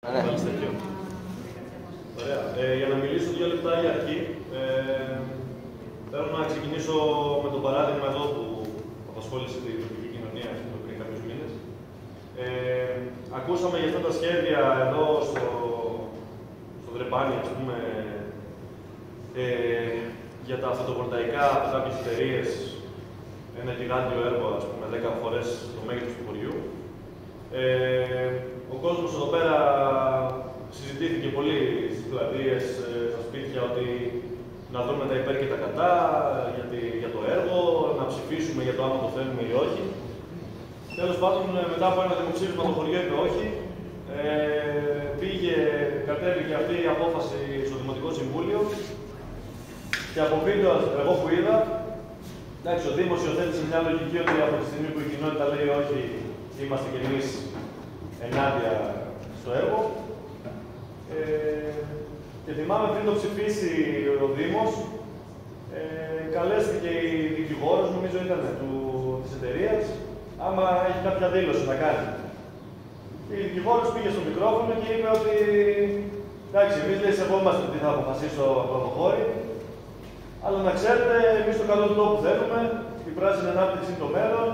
Ωραία. Για να μιλήσω 2 λεπτά για αρχή, θέλω να ξεκινήσω με το παράδειγμα εδώ που απασχόλησε την τοπική κοινωνία πριν κάποιους μήνες. Ακούσαμε για αυτά τα σχέδια εδώ στο Δρεπάνι, ας πούμε, για τα φωτοβολταϊκά από κάποιες εταιρείες, ένα γιγάντιο έργο, ας πούμε, 10 φορές το μέγεθος του χωριού. Ο κόσμος εδώ πέρα συζητήθηκε πολύ στις πλατείες, στα σπίτια, ότι να δούμε τα υπέρ και τα κατά για το έργο, να ψηφίσουμε για το άμα το θέλουμε ή όχι. Τέλος πάντων, μετά από ένα δημοψήφισμα το χωριό είπε όχι. Κατέβηκε αυτή η απόφαση στο Δημοτικό Συμβούλιο και από βίντεο εγώ που είδα, εντάξει, ο Δήμος υιοθέτησε μια λογική ότι από τη στιγμή που η κοινότητα λέει όχι, είμαστε κι εμείς ενάντια στο έργο. Και θυμάμαι πριν το ψηφίσει ο Δήμος, καλέστηκε η δικηγόρος, νομίζω ήταν της εταιρείας, άμα έχει κάποια δήλωση να κάνει. Η δικηγόρος πήγε στο μικρόφωνο και είπε ότι εντάξει, εμείς λέει σεβόμαστε τι θα αποφασίσει ο πρωτοχώρη, αλλά να ξέρετε, εμείς το καλό του τόπου θέλουμε, η πράσινη ανάπτυξη είναι το μέλλον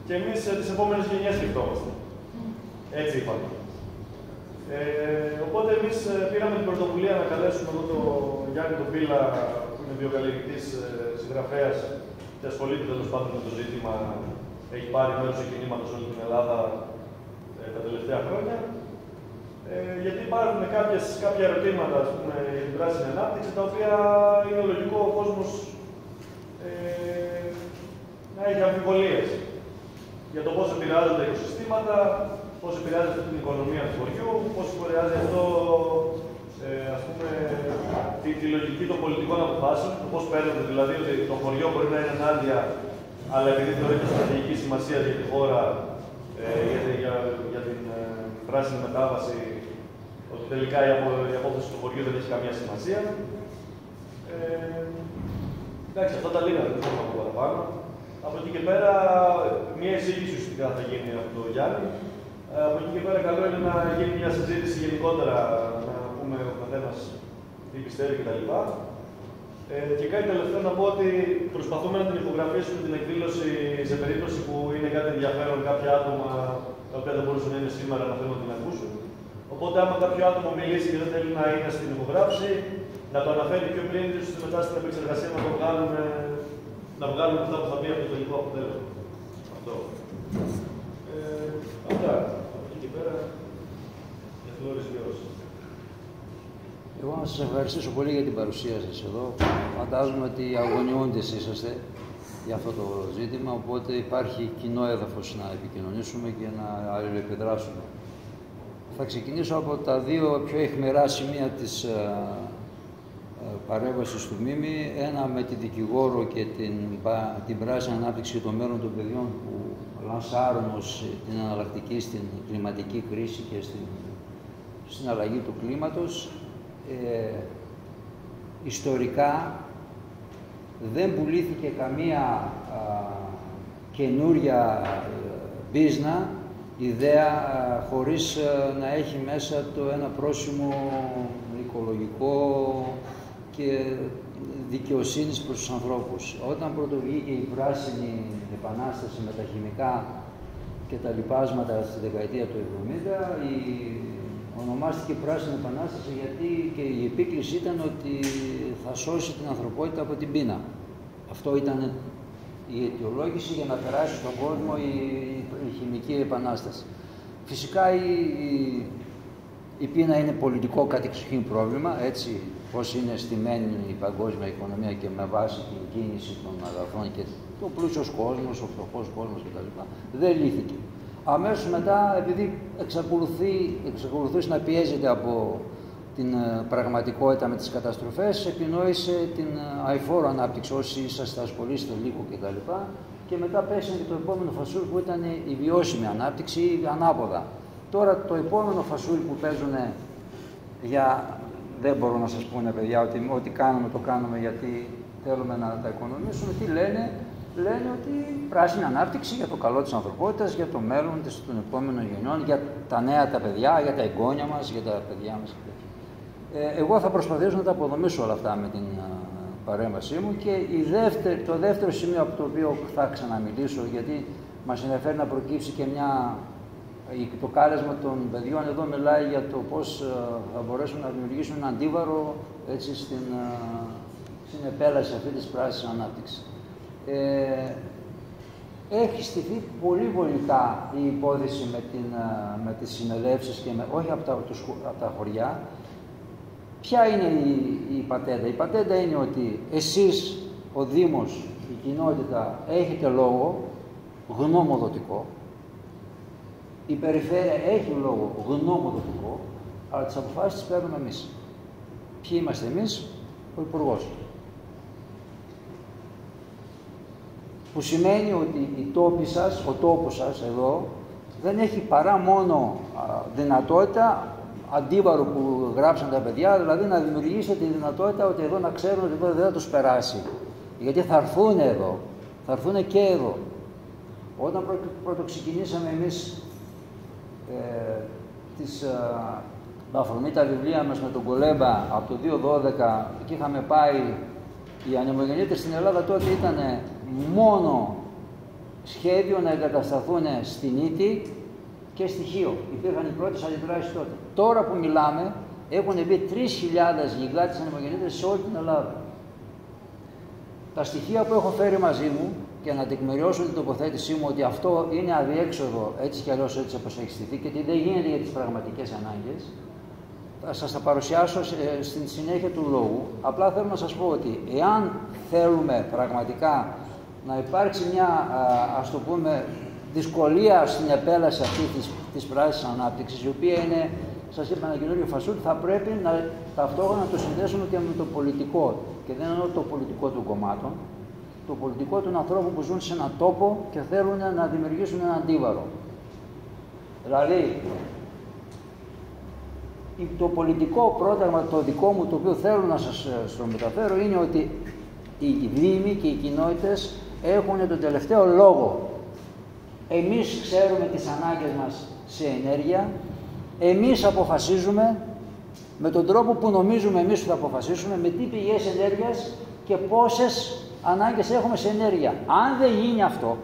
και εμείς τις επόμενες γενιές σκεφτόμαστε. Έτσι είπαμε. Οπότε εμείς πήραμε την πρωτοβουλία να καλέσουμε εδώ τον Γιάννη τον Πύλα, που είναι βιοκαλλιεργητής συγγραφέας και ασχολείται τέλος πάντων με το ζήτημα, έχει πάρει μέρος του κινήματος όλη την Ελλάδα τα τελευταία χρόνια. Γιατί υπάρχουν κάποια ερωτήματα, ας πούμε, για την πράσινη ανάπτυξη, τα οποία είναι λογικό ο κόσμος να έχει αμφιβολίες για το πώς επηρεάζονται τα οικοσυστήματα, πώς επηρεάζει την οικονομία του χωριού, πώς επηρεάζει αυτό, ας πούμε, τη λογική των πολιτικών αποφάσεων, πώς παίρνονται δηλαδή ότι το χωριό μπορεί να είναι ενάντια, αλλά επειδή το έχει στρατηγική σημασία για τη χώρα, για την πράσινη μετάβαση, ότι τελικά η απόφαση του χωριού δεν έχει καμία σημασία. Εντάξει, αυτά τα λίγα δεν θέλω να πω παραπάνω. Από εκεί και πέρα, μια εισήγηση ουσιαστικά θα γίνει από τον Γιάννη. Από εκεί και πέρα, καλό είναι να γίνει μια συζήτηση γενικότερα, να πούμε ο καθένας τι πιστεύει κτλ. Και κάτι τελευταίο να πω ότι προσπαθούμε να την υπογραφήσουμε την εκδήλωση σε περίπτωση που είναι κάτι ενδιαφέρον κάποια άτομα τα οποία δεν μπορούσαν να είναι σήμερα να θέλουν να την ακούσουν. Οπότε, άμα κάποιο άτομο μιλήσει και δεν θέλει να είναι στην υπογράψη, να το αναφέρει πιο πριν, ώστε μετά στην επεξεργασία να βγάλουμε αυτά που θα πει από το τελικό αποτέλεσμα. Αυτό. Αυτά. Από εκεί και πέρα, για Φλόρης Γιώργος. Εγώ να σας ευχαριστήσω πολύ για την παρουσία σας εδώ. Φαντάζομαι ότι αγωνιώντες είσαστε για αυτό το ζήτημα, οπότε υπάρχει κοινό έδαφος να επικοινωνήσουμε και να αλληλοεπιδράσουμε. Θα ξεκινήσω από τα 2 πιο αιχμηρά σημεία της παρέμβασης του Μίμη, ένα με τη δικηγόρο και την πράσινη ανάπτυξη και το μέλλον των παιδιών που λανσάρουν ως την εναλλακτική στην κλιματική κρίση και στην αλλαγή του κλίματος. Ιστορικά δεν πουλήθηκε καμία καινούρια μπίζνα ιδέα χωρίς να έχει μέσα ένα πρόσημο οικολογικό και δικαιοσύνης προς τους ανθρώπους. Όταν πρωτοβγήκε η πράσινη επανάσταση με τα χημικά και τα λοιπάσματα στη δεκαετία του 70, ονομάστηκε πράσινη επανάσταση γιατί και η επίκληση ήταν ότι θα σώσει την ανθρωπότητα από την πείνα. Αυτό ήταν η αιτιολόγηση για να περάσει στον κόσμο η χημική επανάσταση. Φυσικά η πείνα είναι πολιτικό κατεξοχήν πρόβλημα, έτσι πώς είναι στημένη η παγκόσμια οικονομία και με βάση την κίνηση των αγαθών και το πλούσιος κόσμος, ο φτωχός κόσμος κτλ. Δεν λύθηκε. Αμέσως μετά, επειδή εξακολουθούσε να πιέζεται από την πραγματικότητα με τις καταστροφές, επινόησε την αειφόρο ανάπτυξη, όσοι είσαστε ασχολείστε λίγο κτλ. Και μετά πέσανε και το επόμενο φασούλ που ήταν η βιώσιμη ανάπτυξη ανάποδα. Τώρα το επόμενο φασούλ που παίζουν δεν μπορώ να σας πούνε παιδιά ότι ό,τι κάνουμε το κάνουμε γιατί θέλουμε να τα οικονομήσουμε, τι λένε, λένε ότι πράσινη ανάπτυξη για το καλό της ανθρωπότητας, για το μέλλον των επόμενων γενιών, για τα νέα τα παιδιά, για τα εγγόνια μας, για τα παιδιά μας. Εγώ θα προσπαθήσω να τα αποδομήσω όλα αυτά με την παρέμβασή μου και το δεύτερο σημείο από το οποίο θα ξαναμιλήσω, γιατί μας ενδιαφέρει να προκύψει και το κάλεσμα των παιδιών εδώ μιλάει για το πώς θα μπορέσουν να δημιουργήσουν ένα αντίβαρο έτσι, στην επέλαση αυτή της πράσινης ανάπτυξης. Έχει στηθεί πολύ βολικά η υπόθεση με τις συνελεύσεις και όχι από τα χωριά. Ποια είναι η πατέντα? Η πατέντα είναι ότι εσείς, ο Δήμος, η κοινότητα, έχετε λόγο γνωμοδοτικό, η περιφέρεια έχει λόγο γνωμοδοτικό, αλλά τις αποφάσεις τις παίρνουμε εμείς. Ποιοι είμαστε εμείς? Ο Υπουργός. Που σημαίνει ότι η τόπη σας, ο τόπος σας εδώ, δεν έχει παρά μόνο δυνατότητα, αντίβαρο που γράψαν τα παιδιά, δηλαδή να δημιουργήσετε τη δυνατότητα ότι εδώ να ξέρουν ότι εδώ δεν θα τους περάσει. Γιατί θα έρθουν εδώ, θα έρθουν και εδώ. Όταν πρωτοξεκινήσαμε εμείς με αφορμή τα βιβλία μας με τον Κολέμπα από το 2012, εκεί είχαμε πάει, οι ανεμογεννήτρες στην Ελλάδα τότε ήταν μόνο σχέδιο να εγκατασταθούν στην Ίτη και στη Χίο. Υπήρχαν οι πρώτες αντιδράσεις τότε. Τώρα που μιλάμε έχουν μπει 3.000 γιγάντιες ανεμογεννήτρες σε όλη την Ελλάδα. Τα στοιχεία που έχω φέρει μαζί μου και να τεκμηριώσω την τοποθέτησή μου ότι αυτό είναι αδιέξοδο έτσι κι αλλιώς έτσι όπως έχει στηθεί και ότι δεν γίνεται για τις πραγματικές ανάγκες, θα σας τα παρουσιάσω στην συνέχεια του λόγου. Απλά θέλω να σας πω ότι εάν θέλουμε πραγματικά να υπάρξει μια, ας το πούμε, δυσκολία στην επέλαση αυτή της πράσινης ανάπτυξης, η οποία είναι, σας είπα, ένα καινούριο φασούλι, θα πρέπει ταυτόχρονα να το συνδέσουμε και με το πολιτικό. Και δεν εννοώ το πολιτικό των κομμάτων, το πολιτικό των ανθρώπων που ζουν σε έναν τόπο και θέλουν να δημιουργήσουν ένα αντίβαρο. Δηλαδή, το πολιτικό πρόταγμα, το δικό μου, το οποίο θέλω να σας το μεταφέρω, είναι ότι οι δήμοι και οι κοινότητες έχουν τον τελευταίο λόγο. Εμείς ξέρουμε τις ανάγκες μας σε ενέργεια, εμείς αποφασίζουμε με τον τρόπο που νομίζουμε εμείς ότι θα αποφασίσουμε, με τι πηγές ενέργειας και πόσες ανάγκες έχουμε σε ενέργεια. Αν δεν γίνει αυτό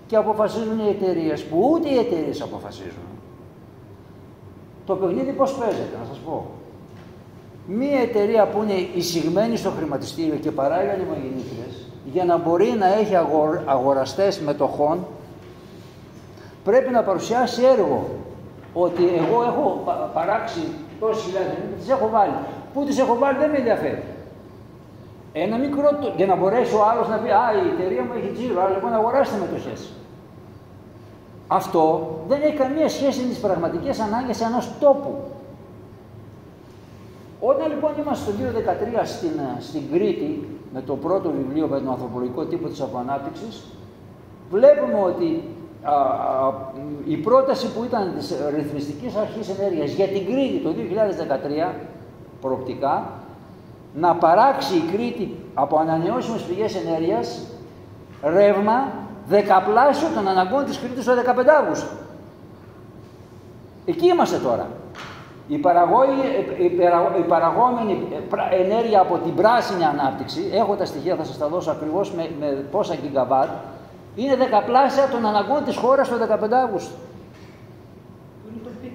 και αποφασίζουν οι εταιρείες, που ούτε οι εταιρείες αποφασίζουν, το παιχνίδι πώς παίζεται, να σας πω. Μία εταιρεία που είναι εισηγμένη στο χρηματιστήριο και παράγει ανεμογεννήτριες, για να μπορεί να έχει αγοραστές μετοχών, πρέπει να παρουσιάσει έργο. Ότι εγώ έχω παράξει τόσες χιλιάδες, τις έχω βάλει. Πού τις έχω βάλει δεν με ενδιαφέρει. Ένα μικρό, για να μπορέσει ο άλλος να πει «Α, η εταιρεία μου έχει τζίρο, άρα λοιπόν αγοράστε μετοχές». Αυτό δεν έχει καμία σχέση με τις πραγματικές ανάγκες ενός τόπου. Όταν λοιπόν είμαστε το 2013 στην Κρήτη, με το πρώτο βιβλίο με τον ανθρωπολογικό τύπο της αποανάπτυξης, βλέπουμε ότι η πρόταση που ήταν της Ρυθμιστικής Αρχής Ενέργειας για την Κρήτη το 2013, προοπτικά, να παράξει η Κρήτη από ανανεώσιμες πηγές ενέργειας ρεύμα δεκαπλάσιο των αναγκών της Κρήτης το 15 Αύγουστο. Εκεί είμαστε τώρα. Η παραγόμενη ενέργεια από την πράσινη ανάπτυξη, έχω τα στοιχεία, θα σας τα δώσω ακριβώς με πόσα γιγαβάτ, είναι δεκαπλάσια των αναγκών της χώρας το 15 Αύγουστο. Είναι το πικ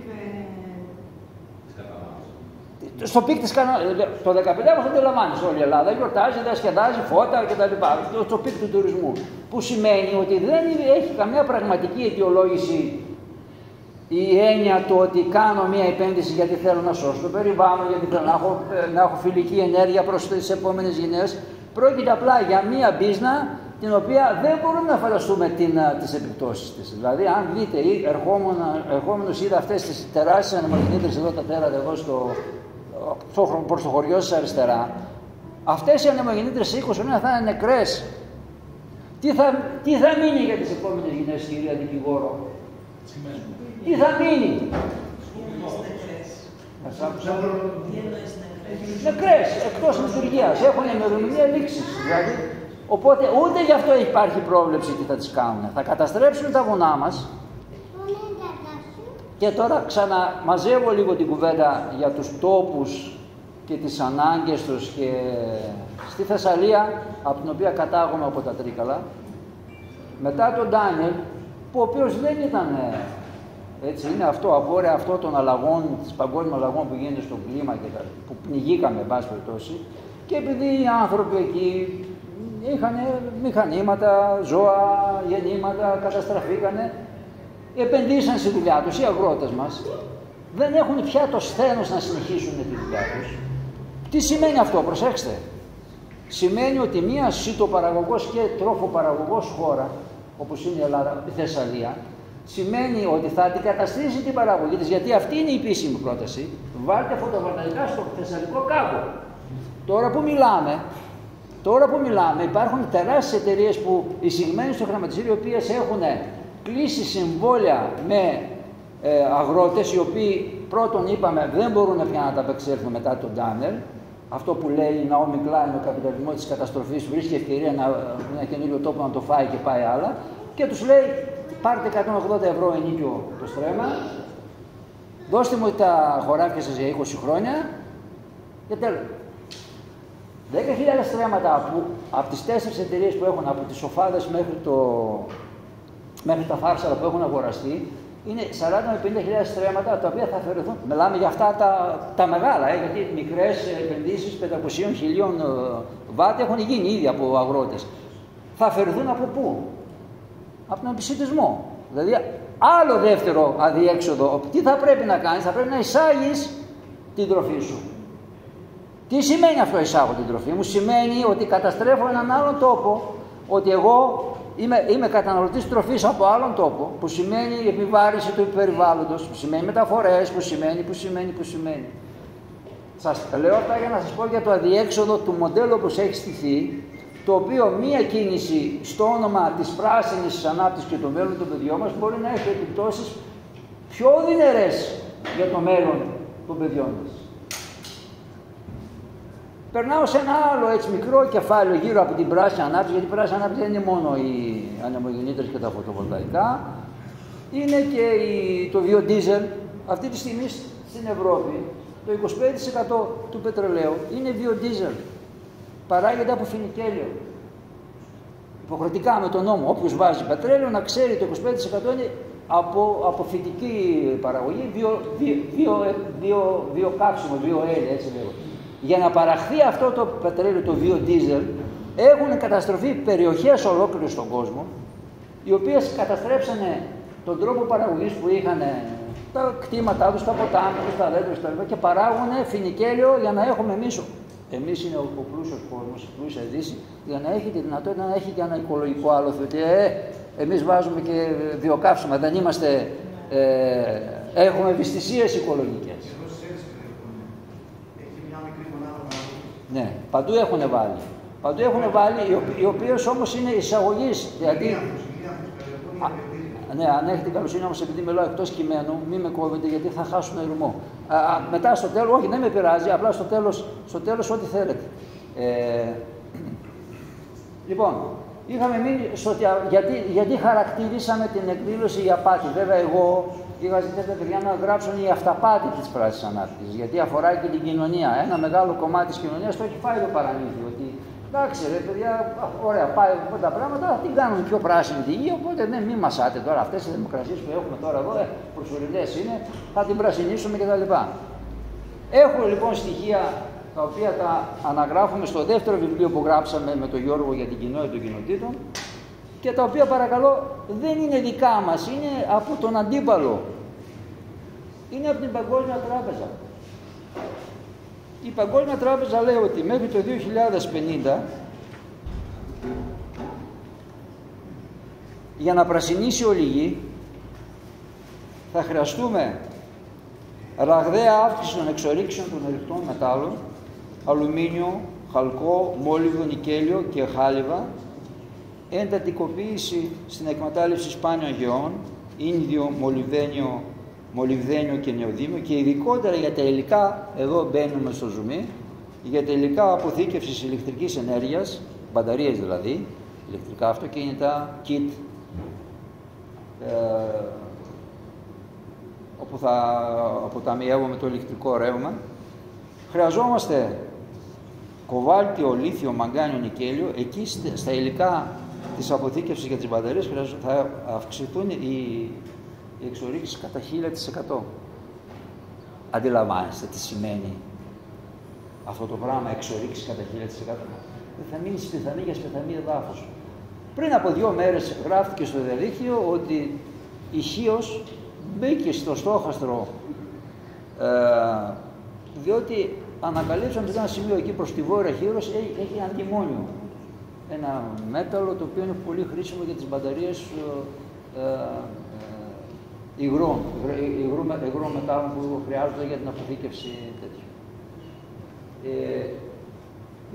Στο πικ της το 15 Αύγουστο δεν λαμβάνεις όλη η Ελλάδα, γιορτάζει, διασκεδάζει, φώτα κτλ. Το πικ του τουρισμού. Που σημαίνει ότι δεν έχει καμία πραγματική αιτιολόγηση η έννοια του ότι κάνω μία επένδυση γιατί θέλω να σώσω το περιβάλλον, γιατί θέλω να έχω φιλική ενέργεια προς τις επόμενες γενιές. Πρόκειται απλά για μία μπίζνα την οποία δεν μπορούμε να φανταστούμε τις επιπτώσεις της. Δηλαδή, αν δείτε, ερχόμενος είδα αυτές τις τεράστιες ανεμογεννήτρες εδώ, τα τέρατα εδώ προς το χωριό σας αριστερά, αυτές οι ανεμογεννήτρες σε 20 χρόνια θα είναι νεκρές. Τι θα μείνει για τις επόμενες γενιές, κυρία δικηγόρο? Τι θα μείνει? Νεκρές, εκτός λειτουργίας, έχουν ημερομηνία λήξης. Δηλαδή, Οπότε ούτε γι' αυτό υπάρχει πρόβλεψη τι θα τις κάνουν. Θα καταστρέψουν τα βουνά μας. Και τώρα ξαναμαζεύω λίγο την κουβέντα για τους τόπους και τις ανάγκες τους. Και στη Θεσσαλία, από την οποία κατάγομαι από τα Τρίκαλα, μετά τον Ντάνιελ, που ο οποίος δεν ήταν έτσι, είναι αυτό, απόρρια αυτό των αλλαγών, της παγκόσμιων αλλαγών που γίνεται στο κλίμα και που πνιγήκαμε, εν πάση περιπτώσει, και επειδή οι άνθρωποι εκεί είχαν μηχανήματα, ζώα, γεννήματα, καταστραφήκανε, επενδύσαν στη δουλειά τους, οι αγρότες μας δεν έχουν πια το σθένος να συνεχίσουν τη δουλειά τους. Τι σημαίνει αυτό, προσέξτε. Σημαίνει ότι μία σιτοπαραγωγός και τρόφοπαραγωγός χώρα, όπως είναι η Ελλάδα, η Θεσσαλία, σημαίνει ότι θα αντικαταστήσει την παραγωγή της, γιατί αυτή είναι η επίσημη πρόταση. Βάλτε φωτοβολταϊκά στο Θεσσαλικό κάπου. Τώρα που μιλάμε, υπάρχουν τεράστιες εταιρείες που εισηγμένοι στο χρηματιστήριο, οι οποίες έχουν κλείσει συμβόλαια με αγρότες, οι οποίοι πρώτον είπαμε δεν μπορούν πια να τα απεξέλθουν μετά τον Ντάνελ. Αυτό που λέει η Ναόμι Κλάιν, ο καπιταλισμός της καταστροφής, βρίσκει ευκαιρία ένα καινούριο τόπο να το φάει και πάει άλλα, και τους λέει πάρτε 180 ευρώ ενίκιο το στρέμμα, δώστε μου τα χωράφια σας για 20 χρόνια και τέλος. 10.000 στρέμματα από τις 4 εταιρείες που έχουν, από τις Σοφάδες μέχρι τα Φάρσαλα που έχουν αγοραστεί, είναι 40 με 50.000 στρέμματα τα οποία θα αφαιρεθούν. Μιλάμε για αυτά τα μεγάλα, γιατί μικρές επενδύσεις 500.000 βάτ έχουν γίνει ήδη από αγρότες. Θα αφαιρεθούν από πού? Από τον επισιτισμό. Δηλαδή, άλλο δεύτερο αδιέξοδο. Τι θα πρέπει να κάνεις? Θα πρέπει να εισάγεις την τροφή σου. Τι σημαίνει αυτό εισάγω την τροφή μου? Σημαίνει ότι καταστρέφω έναν άλλον τόπο, ότι εγώ είμαι καταναλωτής τροφής από άλλον τόπο, που σημαίνει η επιβάρυνση του περιβάλλοντος, που σημαίνει μεταφορές, που σημαίνει. Σας λέω αυτά για να σας πω για το αδιέξοδο του μοντέλου όπως έχει στηθεί, το οποίο μία κίνηση στο όνομα της πράσινης ανάπτυξης και του μέλλον των παιδιών μας μπορεί να έχει επιπτώσεις πιο οδυνερές για το μέλλον των παιδιών μας. Περνάω σε ένα άλλο έτσι μικρό κεφάλαιο γύρω από την πράσινη ανάπτυξη, γιατί η πράσινη ανάπτυξη δεν είναι μόνο οι ανεμογεννήτρες και τα φωτοβολταϊκά, είναι και το βιοντίζελ. Αυτή τη στιγμή στην Ευρώπη το 25% του πετρελαίου είναι βιοντίζελ. Παράγεται από φινικέλιο. Υποχρεωτικά με τον νόμο, όποιος βάζει πετρέλαιο να ξέρει το 25% είναι από φυτική παραγωγή, βιοκαύσιμο, βιοέλαια, έτσι λέγω. Για να παραχθεί αυτό το πετρέλαιο, το βιοντίζελ, έχουν καταστροφεί περιοχές ολόκληρες στον κόσμο, οι οποίες καταστρέψανε τον τρόπο παραγωγής που είχαν τα κτήματά τους, τα ποτάμια τους, τα δέντρα κτλ. Και παράγουν φινικέλιο για να έχουμε εμείς. Εμείς είναι ο πλούσιος κόσμος, η πλούσια Δύση, για να έχει τη δυνατότητα να έχει και ένα οικολογικό άλοθη. Ότι εμείς βάζουμε και βιοκαύσιμα, δεν είμαστε, έχουμε ευαισθησίες οικολογικές. Ναι, παντού έχουν βάλει, οι οποίες όμως είναι εισαγωγής. Γιατί, ναι, αν έχετε καλοσύνη όμως, επειδή μιλάω εκτός κειμένου, μην με κόβετε γιατί θα χάσουν ερμό. Μετά στο τέλος, όχι δεν με πειράζει, απλά στο τέλος ό,τι θέλετε. Λοιπόν, είχαμε μείνει γιατί χαρακτηρίσαμε την εκδήλωση η απάτη. Βέβαια εγώ είχα ζητήσει τα παιδιά να γράψουν η αυταπάτη της πράσινης ανάπτυξης, γιατί αφορά και την κοινωνία. Ένα μεγάλο κομμάτι της κοινωνίας το έχει φάει το παραμύθι. Ότι εντάξει, ρε παιδιά, ωραία, πάει τα πράγματα, την κάνουμε πιο πράσινη τη γη. Οπότε ναι, μην μασάτε τώρα αυτές οι δημοκρασίες που έχουμε τώρα εδώ, προσωρινές είναι, θα την πρασινίσουμε κτλ. Έχω λοιπόν στοιχεία τα οποία τα αναγράφουμε στο δεύτερο βιβλίο που γράψαμε με τον Γιώργο για την κοινότητα των κοινοτήτων. Και τα οποία παρακαλώ δεν είναι δικά μας, είναι από τον αντίπαλο. Είναι από την Παγκόσμια Τράπεζα. Η Παγκόσμια Τράπεζα λέει ότι μέχρι το 2050 για να πρασινίσει όλη η γη θα χρειαστούμε ραγδαία αύξηση των εξορίξεων των ορυκτών μετάλλων, αλουμίνιο, χαλκό, μόλιβδο, νικέλιο και χάλιβα, εντατικοποίηση στην εκμετάλλευση σπάνιων γεών, ίνδιο, μολυβδένιο και νεοδύμιο, και ειδικότερα για τα υλικά, εδώ μπαίνουμε στο ζουμί, για τα υλικά αποθήκευσης ηλεκτρικής ενέργειας, μπαταρίες δηλαδή, ηλεκτρικά αυτοκίνητα, kit, όπου θα αποταμιεύουμε το ηλεκτρικό ρεύμα. Χρειαζόμαστε κοβάλτιο, λίθιο, μαγκάνιο, νικέλιο. Εκεί στα υλικά της αποθήκευσης για τις μπαταρίες θα αυξηθούν οι εξορίξεις κατά 1000%. Αντιλαμβάνεστε τι σημαίνει αυτό το πράγμα, εξορίξεις κατά 1000%. Δεν θα μείνει σπιθανή για σπιθανή εδάφος. Πριν από 2 μέρες γράφτηκε στο διαδίκτυο ότι η Χίος μπήκε στο στόχαστρο διότι ανακαλύψαμε σε ένα σημείο εκεί προς τη βόρεια Χίος έχει αντιμόνιο. Ένα μέταλλο το οποίο είναι πολύ χρήσιμο για τις μπαταρίες υγρών μετάλλων που χρειάζονται για την αποθήκευση τέτοιου.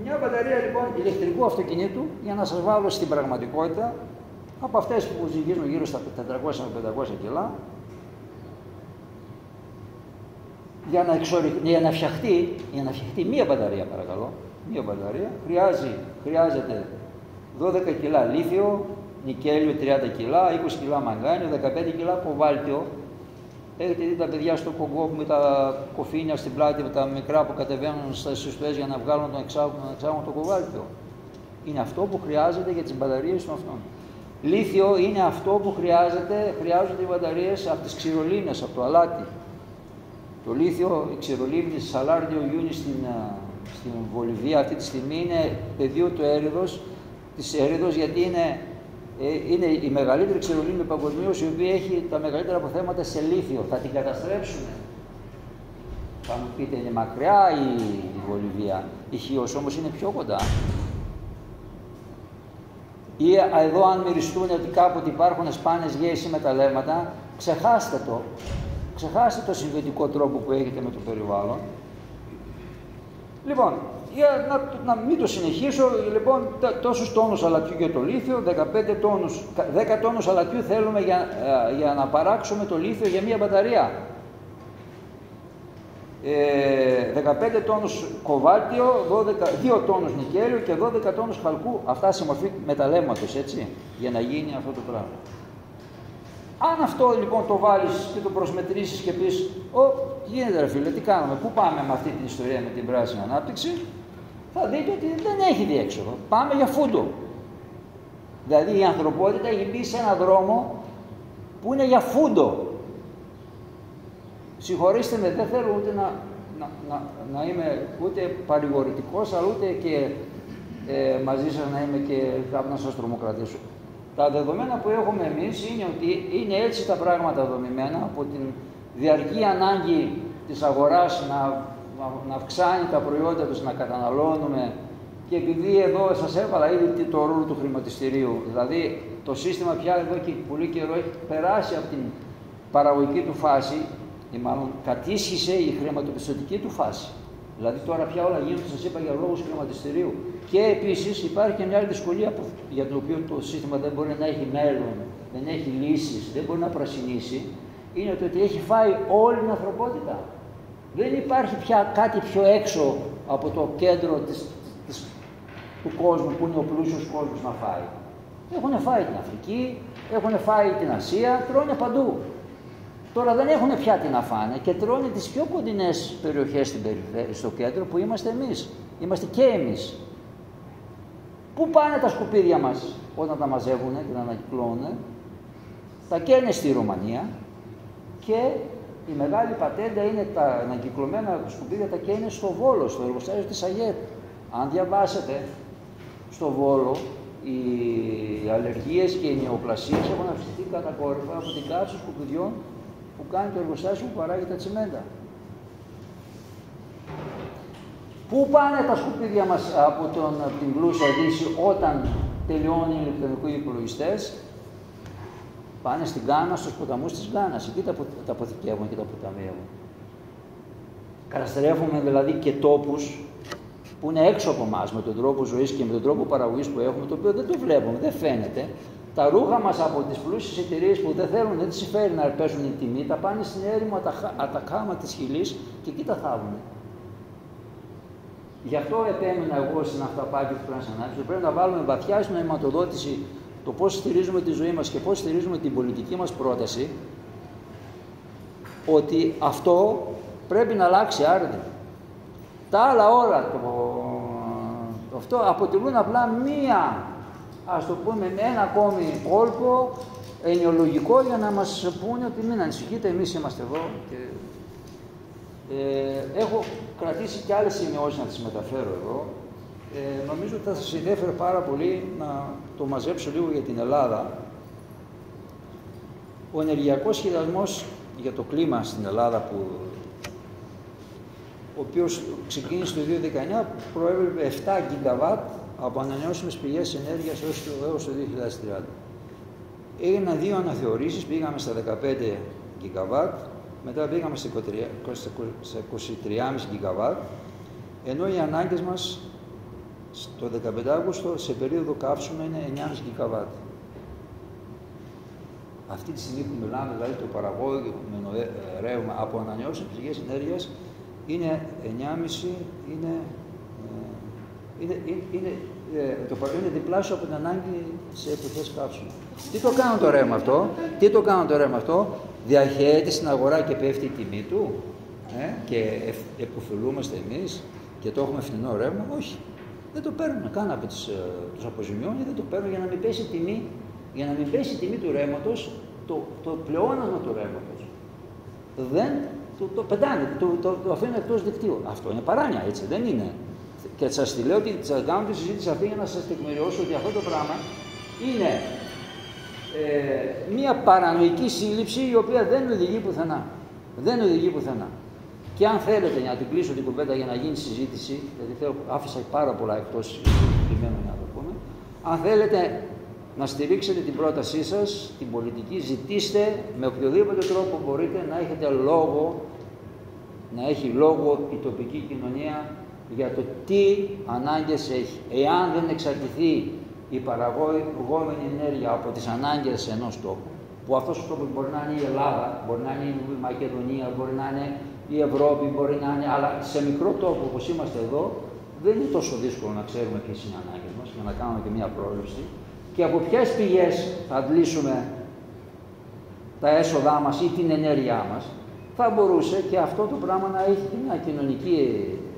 Μια μπαταρία λοιπόν ηλεκτρικού αυτοκινήτου, για να σας βάλω στην πραγματικότητα, από αυτές που ζυγίζουν γύρω στα 400-500 κιλά, για να φτιαχτεί μία μπαταρία, παρακαλώ, μία μπαταρία, χρειάζεται 12 κιλά λίθιο, νικέλιο 30 κιλά, 20 κιλά μαγκάνιο, 15 κιλά κοβάλτιο. Έχετε δει τα παιδιά στο Κογκό με τα κοφίνια στην πλάτη, με τα μικρά που κατεβαίνουν στα συστοές για να βγάλουν να εξάγουν το κοβάλτιο. Είναι αυτό που χρειάζεται για τις μπαταρίες των αυτών. Λίθιο είναι αυτό που χρειάζονται οι μπαταρίες από τις ξηρολίμνες, από το αλάτι. Το λίθιο, η ξηρολίμνη της Σαλάρντιο Γιούνι στην Βολιβία αυτή τη στιγμή είναι πεδίο του έριδος, γιατί είναι η μεγαλύτερη ξηρολίμνη παγκοσμίως, η οποία έχει τα μεγαλύτερα αποθέματα σε λίθιο. Θα την καταστρέψουν. Θα μου πείτε, είναι μακριά η Βολιβία. Η Χίος όμως είναι πιο κοντά. Ή εδώ αν μυριστούν ότι κάποτε υπάρχουν σπάνιες γέες ή μεταλλεύματα, ξεχάστε το. Ξεχάστε το συμβιωτικό τρόπο που έχετε με το περιβάλλον. Λοιπόν, για να μην το συνεχίσω, λοιπόν, τόσους τόνους αλατιού για το λίθιο, 10 τόνους αλατιού θέλουμε για να παράξουμε το λίθιο για μία μπαταρία. 15 τόνους κοβάλτιο, 2 τόνους νικέλιο και 12 τόνους χαλκού, αυτά σε μορφή μεταλλεύματος, έτσι, για να γίνει αυτό το πράγμα. Αν αυτό λοιπόν το βάλεις και το προσμετρήσεις και πεις, τι γίνεται ρε φίλε, τι κάνουμε, πού πάμε με αυτή την ιστορία με την πράσινη ανάπτυξη, θα δείτε ότι δεν έχει διέξοδο. Πάμε για φούντο. Δηλαδή η ανθρωπότητα έχει μπει σε έναν δρόμο που είναι για φούντο. Συγχωρήστε με, δεν θέλω ούτε να είμαι ούτε παρηγορητικός, αλλά ούτε και μαζί σας να είμαι και κάπου να σας τρομοκρατήσω. Τα δεδομένα που έχουμε εμείς είναι ότι είναι έτσι τα πράγματα δομημένα, από την διαρκή ανάγκη της αγοράς να αυξάνει τα προϊόντα τους, να καταναλώνουμε, και επειδή εδώ σας έβαλα ήδη το ρόλο του χρηματιστηρίου, δηλαδή το σύστημα πια εδώ και πολύ καιρό έχει περάσει από την παραγωγική του φάση, ή μάλλον κατήσχησε η χρηματοπιστωτική του φάση. Δηλαδή τώρα πια όλα γίνονται, σας είπα, για λόγους χρηματιστηρίου. Και επίσης υπάρχει και μια άλλη δυσκολία για την οποία το σύστημα δεν μπορεί να έχει μέλλον, δεν έχει λύσεις, δεν μπορεί να πρασινίσει, είναι το ότι έχει φάει όλη την ανθρωπότητα. Δεν υπάρχει πια κάτι πιο έξω από το κέντρο του κόσμου, που είναι ο πλούσιος κόσμος, να φάει. Έχουν φάει την Αφρική, έχουν φάει την Ασία, τρώνε παντού. Τώρα δεν έχουν πια τι να φάνε και τρώνε τις πιο κοντινές περιοχές στο κέντρο που είμαστε εμείς. Είμαστε και εμείς. Πού πάνε τα σκουπίδια μας όταν τα μαζεύουν και τα ανακυκλώνουν? Τα καίνε στη Ρουμανία και η μεγάλη πατέντα είναι τα ανακυκλωμένα σκουπίδια, τα καίνε στο Βόλο, στο εργοστάσιο της ΑΓΕΤ. Αν διαβάσετε, στο Βόλο οι αλλεργίες και οι νεοπλασίες έχουν αυξηθεί κατακόρυφα από την καύση σκουπιδιών που κάνει το εργοστάσιο που παράγει τα τσιμέντα. Πού πάνε τα σκουπίδια μας από την πλούσια Δύση όταν τελειώνουν οι ηλεκτρονικοί υπολογιστές? Πάνε στην Γκάνα, στους ποταμούς της Γκάνας, εκεί τα αποθηκεύουν και τα ποταμιεύουν. Καταστρέφουμε δηλαδή και τόπους που είναι έξω από εμάς, με τον τρόπο ζωής και με τον τρόπο παραγωγής που έχουμε, το οποίο δεν το βλέπουμε, δεν φαίνεται. Τα ρούχα μας από τις πλούσιες εταιρείες που δεν θέλουν, δεν τις συμφέρει να πέσουν η τιμή, τα πάνε στην έρημο Ατακάμα της Χιλής και εκεί τα θάβουν. Γι' αυτό επέμεινα εγώ στην αυταπάτη του πλάνης ανάπτυξης. Πρέπει να βάλουμε βαθιά στην αιματοδότηση το πώς στηρίζουμε τη ζωή μας και πώς στηρίζουμε την πολιτική μας πρόταση, ότι αυτό πρέπει να αλλάξει άρδιν. Τα άλλα όλα αυτό αποτελούν απλά μία, ας το πούμε, ένα ακόμη κόλπο ενοιολογικό για να μας πούνε ότι μην ανησυχείτε, εμείς είμαστε εδώ. Και, έχω κρατήσει και άλλες σημειώσεις να τις μεταφέρω εδώ. Νομίζω ότι θα σας ενδιαφέρει πάρα πολύ να το μαζέψω λίγο για την Ελλάδα. Ο ενεργειακός σχεδιασμός για το κλίμα στην Ελλάδα, ο οποίος ξεκίνησε το 2019, προέβλεπε 7 GW από ανανεώσιμες πηγές ενέργειας έως το 2030. Έγιναν 2 αναθεωρήσεις, πήγαμε στα 15 GW, μετά πήγαμε στα 23,5 GW, ενώ οι ανάγκες μας στο 15 Αύγουστο σε περίοδο καύσωμα είναι 9,5 GW. Αυτή τη στιγμή που μιλάμε, δηλαδή το παραγόμενο ρεύμα από ανανεώσιμες πηγές ενέργειας είναι 9,5, είναι διπλάσιο από την ανάγκη σε εποχές καύσωμα. Τι το κάνουν το ρεύμα αυτό, διαχέεται στην αγορά και πέφτει η τιμή του και επωφελούμαστε εμείς και το έχουμε φθηνό ρεύμα? Όχι. Δεν το παίρνουν καν από τους αποζημιώνει, δεν το παίρνουν για να μην πέσει η τιμή, για να μην πέσει η τιμή του ρεύματος, το πλεόνασμα του ρεύματος. Δεν το πετάνε, το αφήνουν εκτός δικτύου. Αυτό είναι παράνοια, έτσι, δεν είναι. Και σας τη λέω ότι θα κάνω τη συζήτηση αυτή για να σας τεκμηριώσω ότι αυτό το πράγμα είναι μία παρανοϊκή σύλληψη η οποία δεν οδηγεί πουθενά. Δεν οδηγεί πουθενά. Και αν θέλετε, για να την κλείσω την κουβέντα για να γίνει συζήτηση, γιατί άφησα πάρα πολλά εκτός συγκεκριμένου να το πούμε, αν θέλετε να στηρίξετε την πρότασή σας, την πολιτική, ζητήστε με οποιοδήποτε τρόπο μπορείτε να έχετε λόγο, να έχει λόγο η τοπική κοινωνία για το τι ανάγκες έχει. Εάν δεν εξαρτηθεί η παραγόμενη ενέργεια από τις ανάγκες ενός τόπου, που αυτός ο τόπος μπορεί να είναι η Ελλάδα, μπορεί να είναι η Μακεδονία, μπορεί να είναι η Ευρώπη, μπορεί να είναι, αλλά σε μικρό τόπο όπως είμαστε εδώ, δεν είναι τόσο δύσκολο να ξέρουμε ποιες είναι οι ανάγκες μας για να κάνουμε και μια πρόβλεψη και από ποιες πηγές θα αντλήσουμε τα έσοδά μας ή την ενέργειά μας. Θα μπορούσε και αυτό το πράγμα να έχει μια κοινωνική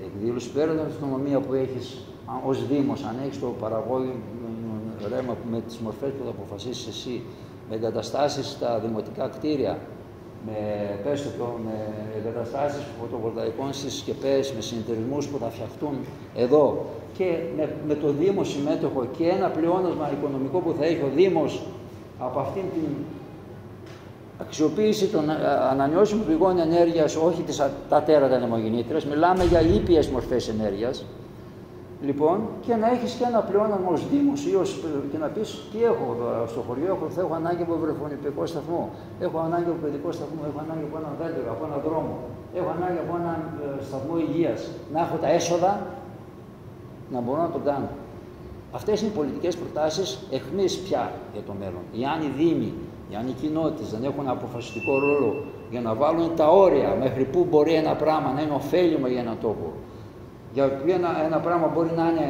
εκδήλωση, πέρα από την αυτονομία που έχεις ως Δήμος, αν έχεις το παραγωγικό ρεύμα με τις μορφές που θα αποφασίσεις εσύ, με εγκαταστάσεις στα δημοτικά κτίρια, με εγκαταστάσεις φωτοβολταϊκών στις σκεπές, με συνεταιρισμούς που θα φτιαχτούν εδώ και με το Δήμο συμμέτοχο και ένα πλεόνασμα οικονομικό που θα έχει ο Δήμος από αυτήν την αξιοποίηση των ανανεώσιμων πηγών ενέργειας, όχι τα τέρατα ανεμογεννήτριας, μιλάμε για ήπιες μορφές ενέργειας. Λοιπόν, και να έχεις και ένα πλεόνασμα ως Δήμος και να πεις τι έχω εδώ στο χωριό, θα έχω ανάγκη από βρεφονιπιακό σταθμό, έχω ανάγκη από παιδικό σταθμό, έχω ανάγκη από έναν δέντρο, από έναν δρόμο, έχω ανάγκη από έναν σταθμό υγείας. Να έχω τα έσοδα να μπορώ να το κάνω. Αυτές είναι οι πολιτικές προτάσεις εχμής πια για το μέλλον. Εάν οι Δήμοι, εάν οι κοινότητες δεν έχουν αποφασιστικό ρόλο για να βάλουν τα όρια μέχρι πού μπορεί ένα πράγμα να είναι ωφέλιμο για έναν τόπο, για οποίο ένα πράγμα μπορεί να είναι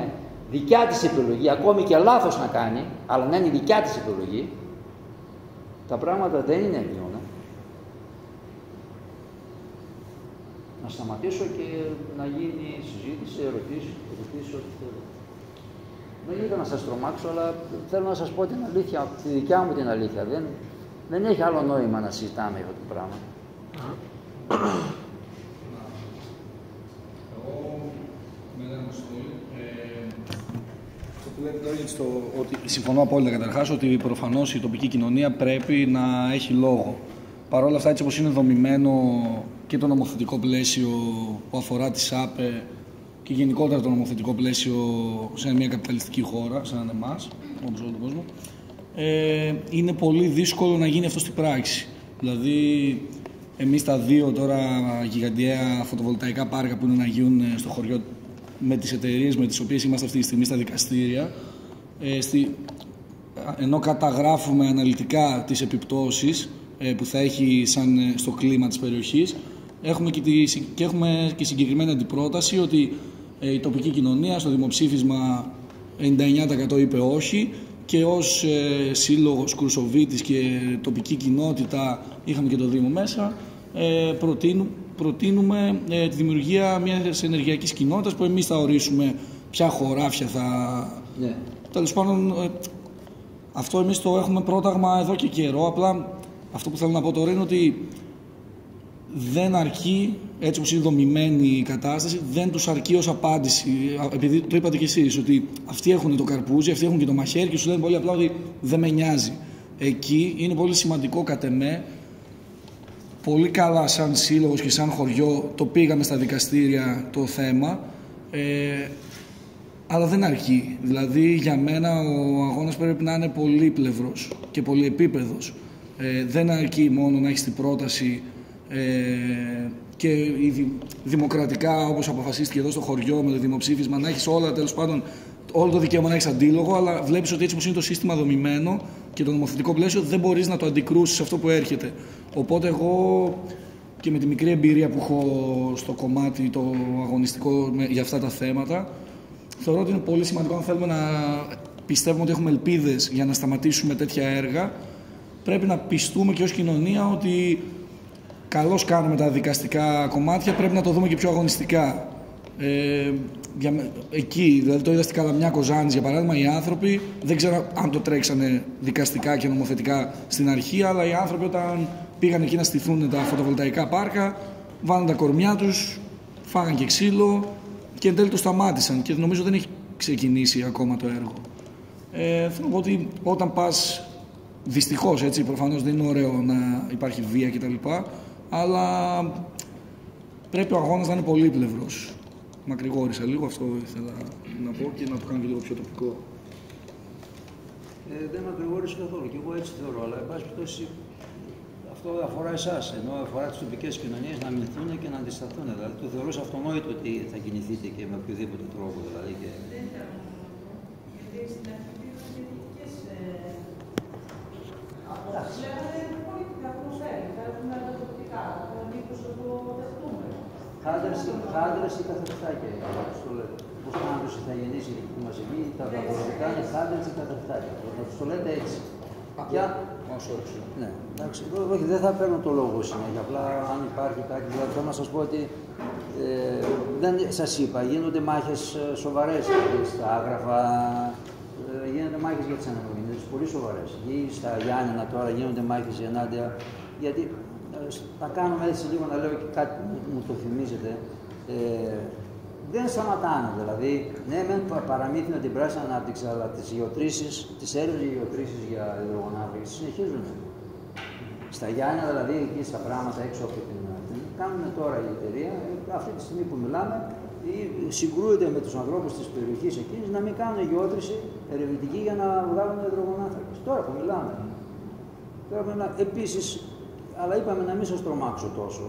δικιά της επιλογή, ακόμη και λάθος να κάνει, αλλά να είναι δικιά της επιλογή, τα πράγματα δεν είναι εγγυώνα. Να σταματήσω και να γίνει συζήτηση, ερωτήσεις, ό,τι θέλω. Δεν ήθελα να σας τρομάξω, αλλά θέλω να σας πω την αλήθεια, τη δικιά μου την αλήθεια. Δεν έχει άλλο νόημα να συζητάμε αυτό το πράγμα. Ότι συμφωνώ απόλυτα καταρχάς ότι προφανώς η τοπική κοινωνία πρέπει να έχει λόγο. Παρ' όλα αυτά, έτσι όπως είναι δομημένο και το νομοθετικό πλαίσιο που αφορά τη ΣΑΠΕ και γενικότερα το νομοθετικό πλαίσιο σε μια καπιταλιστική χώρα, σαν εμάς, όπως όλο τον κόσμο, είναι πολύ δύσκολο να γίνει αυτό στην πράξη. Δηλαδή, εμείς τα δύο τώρα γιγαντιαία φωτοβολταϊκά πάρκα που είναι να γίνουν στο χωριό με τις εταιρείες με τις οποίες είμαστε αυτή τη στιγμή στα δικαστήρια, ενώ καταγράφουμε αναλυτικά τις επιπτώσεις που θα έχει στο κλίμα της περιοχής, έχουμε και συγκεκριμένη αντιπρόταση ότι Η τοπική κοινωνία στο δημοψήφισμα 99% είπε όχι, και ως σύλλογος Κουρσοβίτης και τοπική κοινότητα, είχαμε και το Δήμο μέσα, προτείνουμε τη δημιουργία μιας ενεργειακής κοινότητας που εμείς θα ορίσουμε ποια χωράφια θα... Ναι. Τέλος πάντων, αυτό εμείς το έχουμε πρόταγμα εδώ και καιρό. Απλά αυτό που θέλω να πω τώρα είναι ότι δεν αρκεί, έτσι όπως είναι δομημένη η κατάσταση, δεν τους αρκεί ως απάντηση. Επειδή το είπατε κι εσείς, ότι αυτοί έχουν το καρπούζι, αυτοί έχουν και το μαχαίρι και σου λένε πολύ απλά ότι δεν με νοιάζει. Εκεί είναι πολύ σημαντικό κατ' εμέ, πολύ καλά σαν σύλλογος και σαν χωριό το πήγαμε στα δικαστήρια το θέμα, αλλά δεν αρκεί. Δηλαδή για μένα ο αγώνας πρέπει να είναι πολύπλευρος και πολυεπίπεδος. Δεν αρκεί μόνο να έχεις την πρόταση και δημοκρατικά, όπως αποφασίστηκε εδώ στο χωριό με το δημοψήφισμα, να έχεις όλα, τέλος πάντων, όλο το δικαίωμα να έχεις αντίλογο, αλλά βλέπεις ότι έτσι όπως είναι το σύστημα δομημένο και το νομοθετικό πλαίσιο, δεν μπορείς να το αντικρούσεις αυτό που έρχεται. Οπότε εγώ, και με τη μικρή εμπειρία που έχω στο κομμάτι το αγωνιστικό για αυτά τα θέματα, θεωρώ ότι είναι πολύ σημαντικό, αν θέλουμε να πιστεύουμε ότι έχουμε ελπίδες για να σταματήσουμε τέτοια έργα, πρέπει να πιστούμε και ως κοινωνία ότι καλώς κάνουμε τα δικαστικά κομμάτια, πρέπει να το δούμε και πιο αγωνιστικά. Εκεί, δηλαδή το είδα στην Καλαμιά Κοζάνης για παράδειγμα, οι άνθρωποι, δεν ξέρω αν το τρέξανε δικαστικά και νομοθετικά στην αρχή, αλλά οι άνθρωποι όταν πήγαν εκεί να στηθούν τα φωτοβολταϊκά πάρκα, βάλαν τα κορμιά τους, φάγαν και ξύλο και εν τέλει το σταμάτησαν και νομίζω δεν έχει ξεκινήσει ακόμα το έργο. Θέλω να πω ότι όταν πας, δυστυχώς έτσι, προφανώς δεν είναι ωραίο να υπάρχει βία κτλ, αλλά πρέπει ο αγώνας να είναι πολύπλευρος. Μακρηγόρησα λίγο, αυτό ήθελα να πω και να το κάνω και λίγο πιο τοπικό. Δεν μακρηγόρησα καθόλου και εγώ έτσι θεωρώ, αλλά εν πάση περιπτώσει αυτό αφορά εσάς, ενώ αφορά τις τοπικές κοινωνίες να αμυνθούν και να αντισταθούν. Δηλαδή το θεωρώ αυτονόητο ότι θα κινηθείτε και με οποιοδήποτε τρόπο. Δηλαδή, και... Δεν θέλω να πω, γιατί στην αρχή πήγαν διαιτητικές απόψεις. Λέγανε πολύ ατμοσφαίρες, θα έχουμε τα τοπικά, θα μήπως θα το δεχτούμε. Χάντρες ή καθρεφτάκια, όπως το λέτε. Όπως το άνθρωπος θα γεννήσει η δική μας εκεί, τα διαφορετικά είναι χάντρες ή καθρεφτάκια. Θα τους το λέτε έτσι. Πια. Ναι, εντάξει, όχι, δεν θα παίρνω το λόγο συνέχεια. Απλά αν υπάρχει κάτι, δηλαδή θέλω να σας πω ότι δεν σας είπα, γίνονται μάχες σοβαρές στα Άγραφα, γίνονται μάχες για τις ανεμογεννήτριες, πολύ σοβαρές. Ή στα Γιάννενα τώρα γίνονται μάχες ενάντια, γιατί θα κάνουμε έτσι λίγο να λέω και κάτι που μου το θυμίζετε. Δεν σταματάνε, δηλαδή, ναι, μεν παραμύθινε την πράσινη ανάπτυξη, αλλά τις γεωτρήσεις, τις έρευνες για γεωτρήσεις για υδρογονάνθρακες συνεχίζουν. Στα Γιάννενα, δηλαδή, εκεί στα πράγματα έξω από την κάνουμε τώρα η εταιρεία, αυτή τη στιγμή που μιλάμε, συγκρούεται με τους ανθρώπους της περιοχής εκείνης να μην κάνουν γεώτρηση ερευνητική για να βγάλουν υδρογονάνθρακες. Τώρα που μιλάμε. Επίσης, αλλά είπαμε να μην σας τρομάξω τόσο.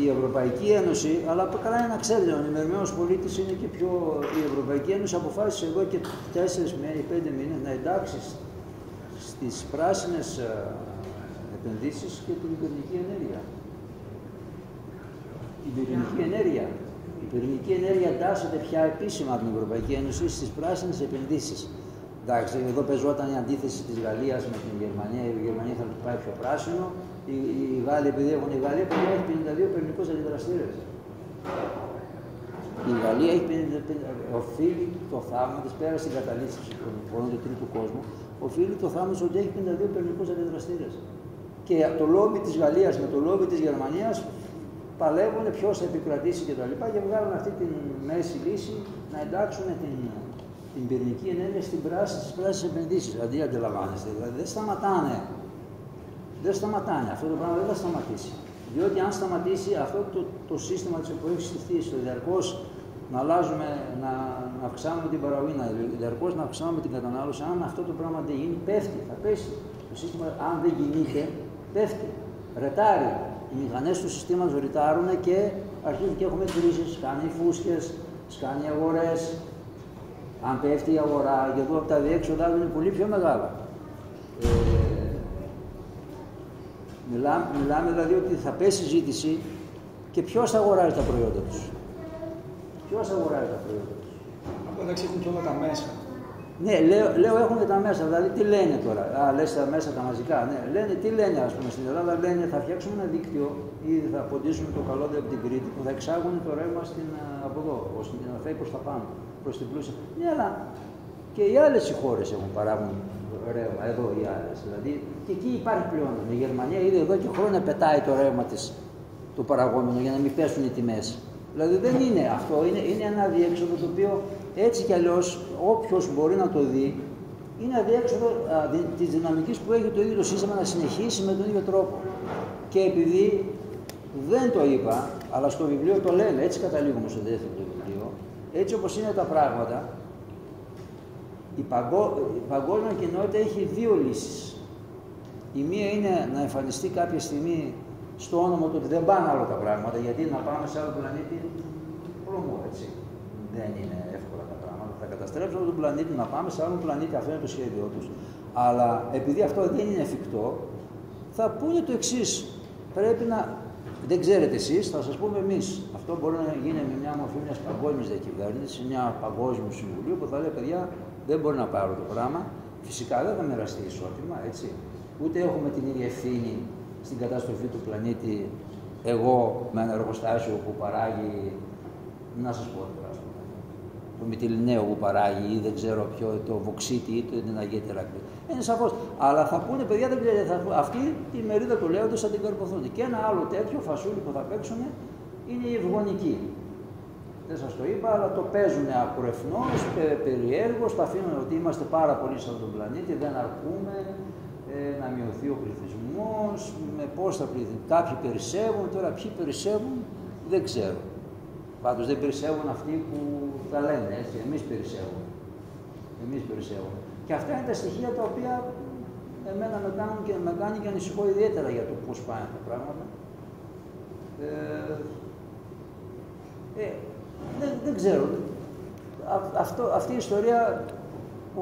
Η Ευρωπαϊκή Ένωση, αλλά καλά είναι να ξέρετε, ο ενημερωμένος πολίτης είναι και πιο... Η Ευρωπαϊκή Ένωση αποφάσισε εδώ και 4 με 5 μήνες να εντάξει στις πράσινες επενδύσεις και την πυρηνική ενέργεια. Η πυρηνική ενέργεια. Η πυρηνική ενέργεια εντάσσεται πια επίσημα από την Ευρωπαϊκή Ένωση στις πράσινες επενδύσεις. Εντάξει, εδώ παίζονταν η αντίθεση της Γαλλίας με την Γερμανία. Η Γερμανία θα του πάει πιο πράσινο. Οι Γάλλοι, επειδή έχουν η Γαλλία, έχει 52 πυρηνικούς αντιδραστήρες. Η Γαλλία έχει 52, οφείλει το θαύμα της πέρα στην καταλήψη των χωρών του τρίτου κόσμου, οφείλει το θαύμα ότι έχει 52 πυρηνικούς αντιδραστήρες. Και το λόμπι της Γαλλίας με το λόμπι της Γερμανίας παλεύουν ποιος θα επικρατήσει κτλ. Και βγάλουν αυτή τη μέση λύση να εντάξουν την πυρηνική ενέργεια στις πράσινες επενδύσεις. Δηλαδή, αντιλαμβάνεστε, δηλαδή δεν σταματάνε. Δεν σταματάνε. Αυτό το πράγμα δεν θα σταματήσει. Διότι αν σταματήσει αυτό το σύστημα της που έχει στηθεί στο διαρκώς να αλλάζουμε, να αυξάνουμε την παραγωγή, διαρκώς να αυξάνουμε την κατανάλωση, αν αυτό το πράγμα δεν γίνει, πέφτει, θα πέσει. Το σύστημα, αν δεν κινείται, πέφτει. Ρετάρει. Οι μηχανές του συστήματος ρετάρουν και αρχίζουν και έχουμε κρίσεις, σκάνει φούσκες, σκάνει αγορές. Αν πέφτει η αγορά, και εδώ τα διέξοδα είναι πολύ πιο μεγάλα. Μιλάμε δηλαδή ότι θα πέσει η ζήτηση και ποιος θα αγοράζει τα προϊόντα τους. Ποιος αγοράζει τα προϊόντα τους? Από εντάξει έχουν και όλα τα μέσα. Ναι, λέω έχουν και τα μέσα, δηλαδή τι λένε τώρα. Λες τα μέσα τα μαζικά. Ναι, λένε, τι λένε, ας πούμε, στην Ελλάδα λένε θα φτιάξουμε ένα δίκτυο ή θα ποντίσουμε το καλώδιο από την Κρήτη που θα εξάγουν το ρεύμα από εδώ, ώστε να φέρει προς τα πάνω, προς την πλούσια. Ναι, αλλά και οι άλλες οι χώρες έχουν παράγουν ρεύμα, εδώ οι άλλες. Δηλαδή και εκεί υπάρχει πλεόνασμα. Η Γερμανία ήδη εδώ και χρόνια πετάει το ρεύμα της, το παραγόμενο, για να μην πέσουν οι τιμές. Δηλαδή δεν είναι αυτό, είναι ένα αδιέξοδο το οποίο έτσι κι αλλιώς όποιος μπορεί να το δει, είναι αδιέξοδο της δυναμικής που έχει το ίδιο το σύστημα να συνεχίσει με τον ίδιο τρόπο. Και επειδή δεν το είπα, αλλά στο βιβλίο το λένε, έτσι καταλήγουμε στο δεύτερο βιβλίο, έτσι όπως είναι τα πράγματα, η παγκόσμια κοινότητα έχει δύο λύσεις. Η μία είναι να εμφανιστεί κάποια στιγμή στο όνομα του ότι δεν πάνε άλλο τα πράγματα, γιατί να πάμε σε άλλο πλανήτη, προμού, έτσι. Δεν είναι εύκολα τα πράγματα. Θα καταστρέψουν τον πλανήτη, να πάμε σε άλλο πλανήτη, αυτό είναι το σχέδιό τους. Αλλά επειδή αυτό δεν είναι εφικτό, θα πούνε το εξής. Πρέπει να. Δεν ξέρετε εσείς, θα σας πούμε εμείς. Αυτό μπορεί να γίνει με μια μορφή μιας παγκόσμιας διακυβέρνησης, μια παγκόσμιου συμβουλίου που θα λέει: παιδιά, δεν μπορεί να πάρω το πράγμα. Φυσικά δεν θα μοιραστεί ισότιμα, έτσι. Ούτε έχουμε την ίδια ευθύνη στην καταστροφή του πλανήτη, εγώ με ένα εργοστάσιο που παράγει, να σας πω τώρα, το μυτιλινέο που παράγει ή δεν ξέρω ποιο, το βοξίτη ή την Αγία Τεράκλη. Είναι σαφώς. Αλλά θα πούνε, παιδιά, δεν ξέρετε, αυτή τη μερίδα του λέοντος θα την καρποθούν. Και ένα άλλο τέτοιο φασούλι που θα παίξουν είναι η ευγονική. Δεν σας το είπα, αλλά το παίζουν απροεφνώς, περιέργως, τα αφήνουν ότι είμαστε πάρα πολλοί σε αυτόν τον πλανήτη, δεν αρκούμε, να μειωθεί ο πληθυσμός, με πώς θα πληθύνει. Κάποιοι περισσεύουν, τώρα ποιοι περισσεύουν δεν ξέρω. Πάντως δεν περισσεύουν αυτοί που τα λένε, έτσι, εμείς περισσεύουμε. Εμείς περισσεύουμε. Και αυτά είναι τα στοιχεία τα οποία εμένα με κάνει και ανησυχώ ιδιαίτερα για το πώς πάνε τα πράγματα. Δεν ξέρω. Αυτή η ιστορία,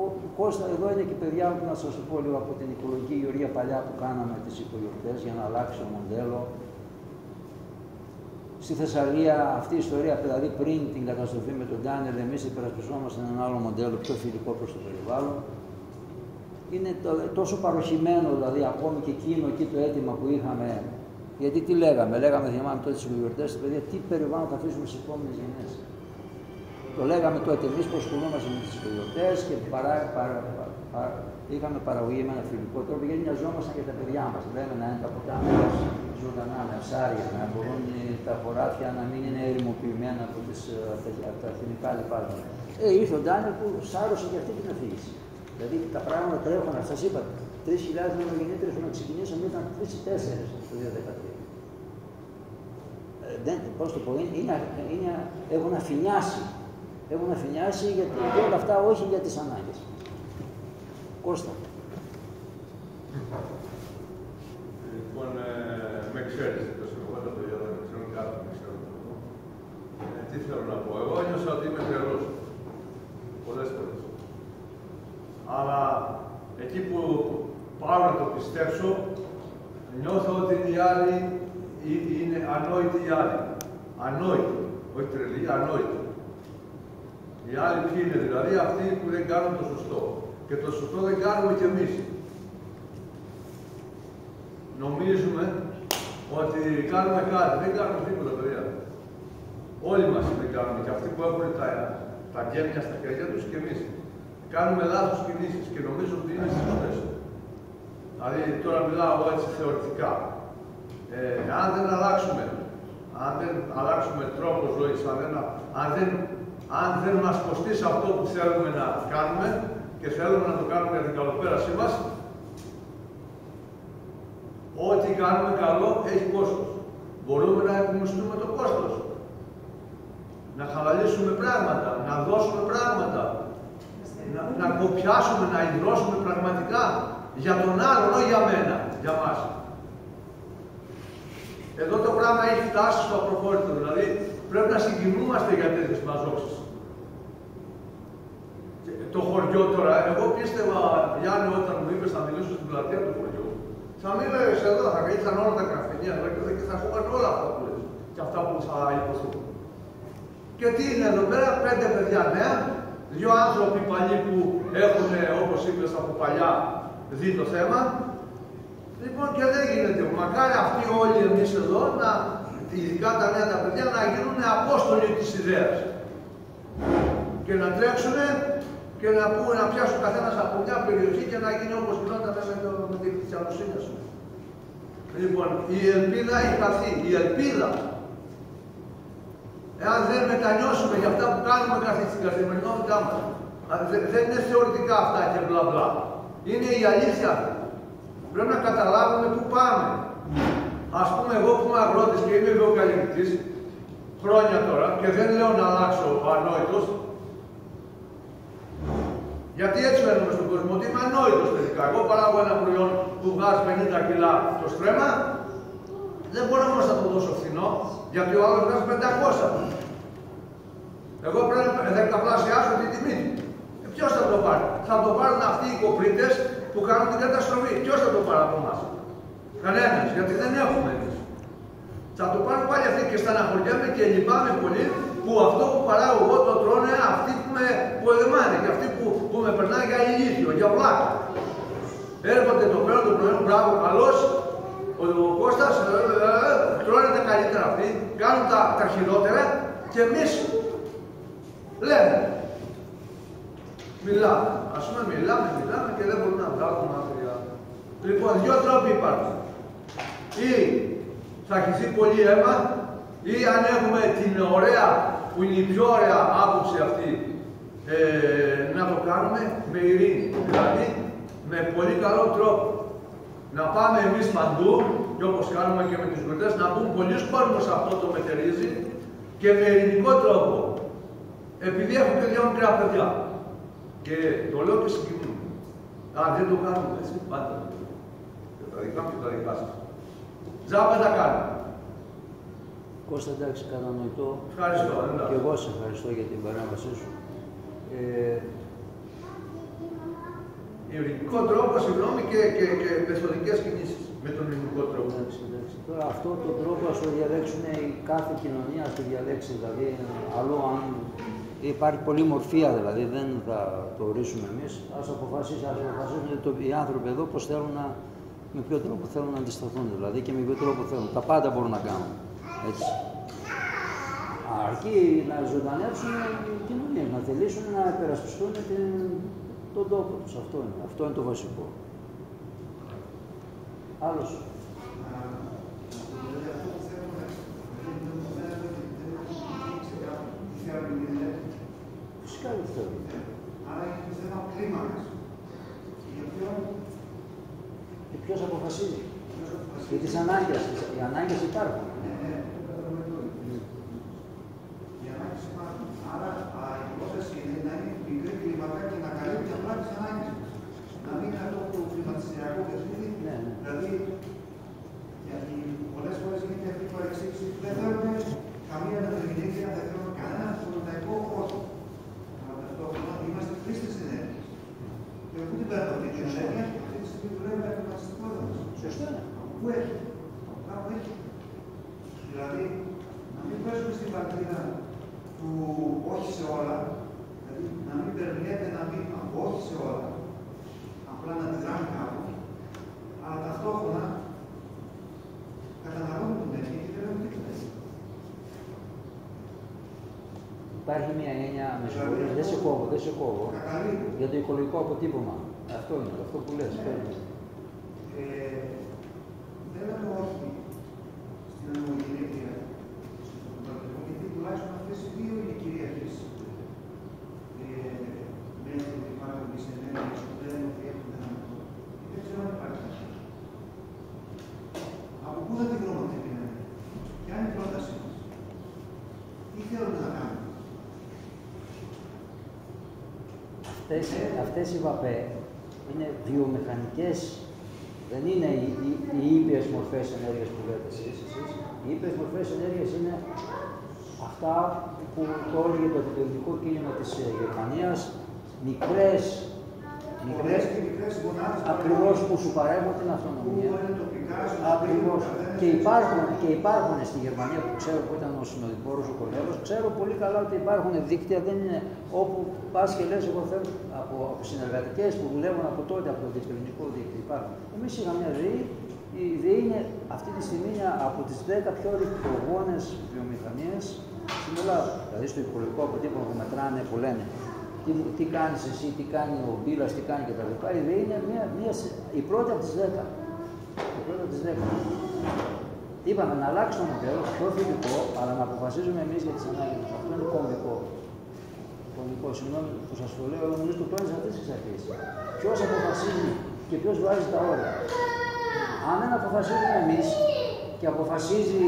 ο Κώστα, εδώ είναι και παιδιά που να σας το πω λίγο από την οικολογική γεωργία παλιά που κάναμε τις οικογιορτές για να αλλάξει το μοντέλο. Στη Θεσσαλία αυτή η ιστορία, δηλαδή πριν την καταστροφή με τον Ντάνιελ, εμείς υπερασπιζόμαστε έναν άλλο μοντέλο πιο φιλικό προς το περιβάλλον. Είναι τόσο παροχημένο, δηλαδή ακόμη και εκείνο εκεί το αίτημα που είχαμε. Γιατί τι λέγαμε, θυμάμαι τότε στις οικογιορτές, παιδιά, τι περιβάλλον θα αφήσουμε στις επόμενες γενιές. Το λέγαμε τότε, εμείς που ασχολούμαστε με τις οικογιορτές και είχαμε παραγωγή με ένα φιλικό τρόπο, γιατί νοιαζόμασταν για τα παιδιά μας. Λέμε να είναι τα ποτάμια ζωντανά, με ψάρια, να μπορούν τα χωράφια να μην είναι ερημοποιημένα από τα εθνικά λοιπάσματα. Ήρθε ο Ντάνιελ που σάρωσε και αυτή την αφήγηση. Δηλαδή τα πράγματα τρέχουν, σας είπα, 3.000 νεογεννήτρες να ξεκινήσαμε, ήταν 3-4 το 2013. Πώς το πω, έχουν αφηνιάσει. Έχουν αφηνιάσει γιατί όλα αυτά όχι για τις ανάγκες. Κώστα. Λοιπόν, με ξέρεις, εγώ τα παιδιά δεν ξέρουν κάτι, με ξέρουν. Τι θέλω να πω, εγώ ένιωσα ότι είμαι τρελός. Πολλές φορές. Αλλά εκεί που πάω να το πιστέψω, νιώθω ότι οι άλλοι είναι ανόητοι οι άλλοι. Ανόητοι. Όχι τρελοί, ανόητοι. Οι άλλοι ποιοι είναι, δηλαδή αυτοί που δεν κάνουν το σωστό. Και το σωστό δεν κάνουμε κι εμείς. Νομίζουμε ότι κάνουμε κάτι. Δεν κάνουμε τίποτα, παιδιά. Όλοι μας δεν κάνουμε. Και αυτοί που έχουν τα γέμια στα χέρια τους και εμείς. Κάνουμε λάθος κινήσεις και νομίζω ότι είναι σωστές. Δηλαδή τώρα μιλάω έτσι θεωρητικά. Αν δεν αλλάξουμε τρόπο ζωής, αν δεν μας κοστίσει αυτό που θέλουμε να κάνουμε και θέλουμε να το κάνουμε για την καλοπέρασή μας, ό,τι κάνουμε καλό έχει κόστος. Μπορούμε να επιμισθούμε το κόστος. Να χαλαλίσουμε πράγματα, να δώσουμε πράγματα, να κοπιάσουμε, να ιδρώσουμε πραγματικά για τον άλλον, όχι για μένα, για μας. Εδώ το πράγμα έχει φτάσει στο απροχώρητο, δηλαδή πρέπει να συγκινούμαστε για τέτοιες μαζόξεις. Το χωριό τώρα, εγώ πίστευα, Γιάννη, όταν μου είπες να μιλήσω στην πλατεία του χωριού, θα μίλαγες εδώ, θα ήρθαν όλα τα καφενεία εδώ και θα ακούγαν όλα αυτά που λες και αυτά που θα υποθούν. Και Και τι είναι εδώ πέρα, 5 παιδιά νέα, 2 άνθρωποι παλιοί που έχουν, όπως είπες από παλιά, δει το θέμα. Λοιπόν, και δεν γίνεται. Μακάρι αυτοί όλοι εμείς εδώ, ειδικά τα νέα τα παιδιά, να γίνουν απόστολοι της ιδέας. Και να τρέξουν και να πιάσουν καθένας από μια περιοχή και να γίνει όπως γινόταν με την χριστιανοσύνη. Λοιπόν, η ελπίδα έχει χαθεί. Η ελπίδα. Εάν δεν μετανιώσουμε για αυτά που κάνουμε στην καθημερινότητά μας, δεν είναι θεωρητικά αυτά και μπλα μπλα. Είναι η αλήθεια. Πρέπει να καταλάβουμε πού πάμε. Ας πούμε, εγώ που είμαι αγρότης και είμαι βιοκαλλιεργητής, χρόνια τώρα, και δεν λέω να αλλάξω ανόητος, γιατί έτσι μένουμε στον κόσμο, ότι είμαι ανόητος τελικά. Εγώ παράγω ένα προϊόν που βγάζει 50 κιλά το στρέμμα, δεν μπορώ όμως να το δώσω φθηνό, γιατί ο άλλος βγάζει 500. Εγώ πρέπει να δεκαπλασιάσω την τιμή του. Ποιος θα το πάρει? Θα το πάρουν αυτοί οι κοπρίτες που κάνουν την καταστροφή. Ποιος θα το πάρει από εμάς? Κανένας, γιατί δεν έχουμε εμείς. Θα το πάρουν πάλι αυτοί και στεναχωριέμαι και λυπάμαι πολύ που αυτό που παράγω εγώ το τρώνε αυτοί που εδεμάνε και αυτοί που με περνάνε για ηλίθιο, για βλάκα. Έρχονται το παίρνουν το προϊόν, μπράβο, καλός, ο Κώστας, τρώνε τα καλύτερα αυτοί, κάνουν τα χειρότερα και εμείς λέμε. Μιλάμε. Ας πούμε, μιλάμε και δεν μπορούμε να βγάλουμε μακριά. Λοιπόν, 2 τρόποι υπάρχουν. Ή θα χυθεί πολύ αίμα, ή αν έχουμε την ωραία, που είναι η πιο ωραία άποψη αυτή, να το κάνουμε με ειρήνη. Δηλαδή, με πολύ καλό τρόπο. Να πάμε εμείς παντού, και όπως κάνουμε και με τις γιορτές, να πούμε πολλοί κόσμος αυτό το μετερίζει και με ειρηνικό τρόπο. Επειδή έχω και 2 μικρά παιδιά. Και το λέω και συγκινούμε. Αν δεν το κάνουμε έτσι, πάντα. Και τα δικά μου και τα δικά σας. Τζάμπα τα κάνουμε. Κώστα, εντάξει, κατανοητό. Ευχαριστώ. Και εγώ σε ευχαριστώ για την παρέμβασή σου. Ειρηνικό τρόπο, συγγνώμη, και μεθοδικές κινήσεις. Με τον ειρηνικό τρόπο. Εντάξει. Τώρα αυτό το τρόπο ας το διαλέξουν η κάθε κοινωνία, ας το διαλέξει. Δηλαδή, αλλού αν υπάρχει πολυμορφία, δηλαδή δεν θα το ορίσουμε εμείς. Ας αποφασίσουν οι άνθρωποι εδώ πώς θέλουν με ποιο τρόπο θέλουν να αντισταθούν, δηλαδή και με ποιο τρόπο θέλουν. Τα πάντα μπορούν να κάνουν. Έτσι. Αρκεί να ζωντανέψουν οι κοινωνίες, να θελήσουν να υπερασπιστούν τον τόπο τους. Αυτό είναι το βασικό. Άλλος. Φυσικά δεν θέλω. Άρα είναι το θέμα κλίμακας. Και ποιος αποφασίζει. Και τις ανάγκες. Οι ανάγκες υπάρχουν. Οι ανάγκες υπάρχουν. Άρα η υπόθεση είναι να είναι μικρή κλίμακα και να καλύπτει απλά τις ανάγκες μας. Να μην είναι αυτό το κλιματιστηριακό παιχνίδι. Δηλαδή, γιατί πολλές φορές γίνεται αυτή η παρεξήγηση που δεν θέλουμε καμία ενεργειακή, δεν θέλουμε κανένα φωτοβολταϊκό χώρο. Αλλά ταυτόχρονα είμαστε χρήστες ενέργειας. Και πού την παίρνω αυτή την ενέργεια, αυτή τη στιγμή δουλεύει με το κλιματιστικό έδαφος. Σωστά. Πού έχει, κάπου έχει. Δηλαδή, να μην παίζουμε στην πατρίδα του όχι σε όλα, δηλαδή να μην περνιέται ένα μήνυμα από όχι σε όλα, απλά να αντιδράμε κάπου, αλλά ταυτόχρονα καταναλώνουμε την ενέργεια και δεν λέμε τίποτα. Υπάρχει μια έννοια, με συγχωρείς, δεν σε κόβω, για το οικολογικό αποτύπωμα. Αυτό είναι, αυτό που λες. Δεν λέμε όχι στην ανεμογεννήτρια, γιατί τουλάχιστον αυτές οι 2 είναι κυρίαρχες μέθοδοι παραγωγής ενέργειας που δεν έχουν δυνατό. Δεν ξέρω αν υπάρχει αυτό. Από πού θα τη βρούμε αυτή την ενέργεια, ποια είναι η πρότασή μας, τι θέλουμε να κάνουμε. Αυτές οι ΒΑΠΕ είναι βιομηχανικές, δεν είναι οι ήπιες μορφές ενέργειας που λέτε εσείς. Οι ήπιες μορφές ενέργειας είναι αυτά που το έλεγε το αντιτελετικό κίνημα της Γερμανίας, μικρές Ακριβώς που σου παρέχουν την αυτονομία. Ακριβώς. Και υπάρχουν στη Γερμανία που ξέρω που ήταν ο συνοδοιπόρος ο Κολέβος, ξέρω πολύ καλά ότι υπάρχουν δίκτυα, δεν είναι όπου πας και λες εγώ θέλω από συνεργατικές που δουλεύουν από τότε από το διευκρινικό δίκτυο. Υπάρχουν. Εμείς είχαμε μια ΔΕΗ, η ΔΕΗ είναι αυτή τη στιγμή από τις 10 πιο ρηπογόνες βιομηχανίες στην Ελλάδα. Δηλαδή στο υπολογικό αποτύπωμα που μετράνε που λένε τι κάνεις εσύ, τι κάνει ο Μπίλας, τι κάνει κτλ. Η ΔΕΗ είναι η πρώτη από τις 10. Η πρώτη από τις 10. Είπαμε να αλλάξει το μοντέλο, πιο θετικό, αλλά να αποφασίζουμε εμείς για τις ανάγκες μας. Αυτό είναι κομβικό. Κομβικό, συγγνώμη που σας το λέω, αλλά νομίζω το τόνιζα αυτές τις αρχές. Ποιος αποφασίζει και ποιος βάζει τα όρια. Αν δεν αποφασίζουμε εμείς και αποφασίζει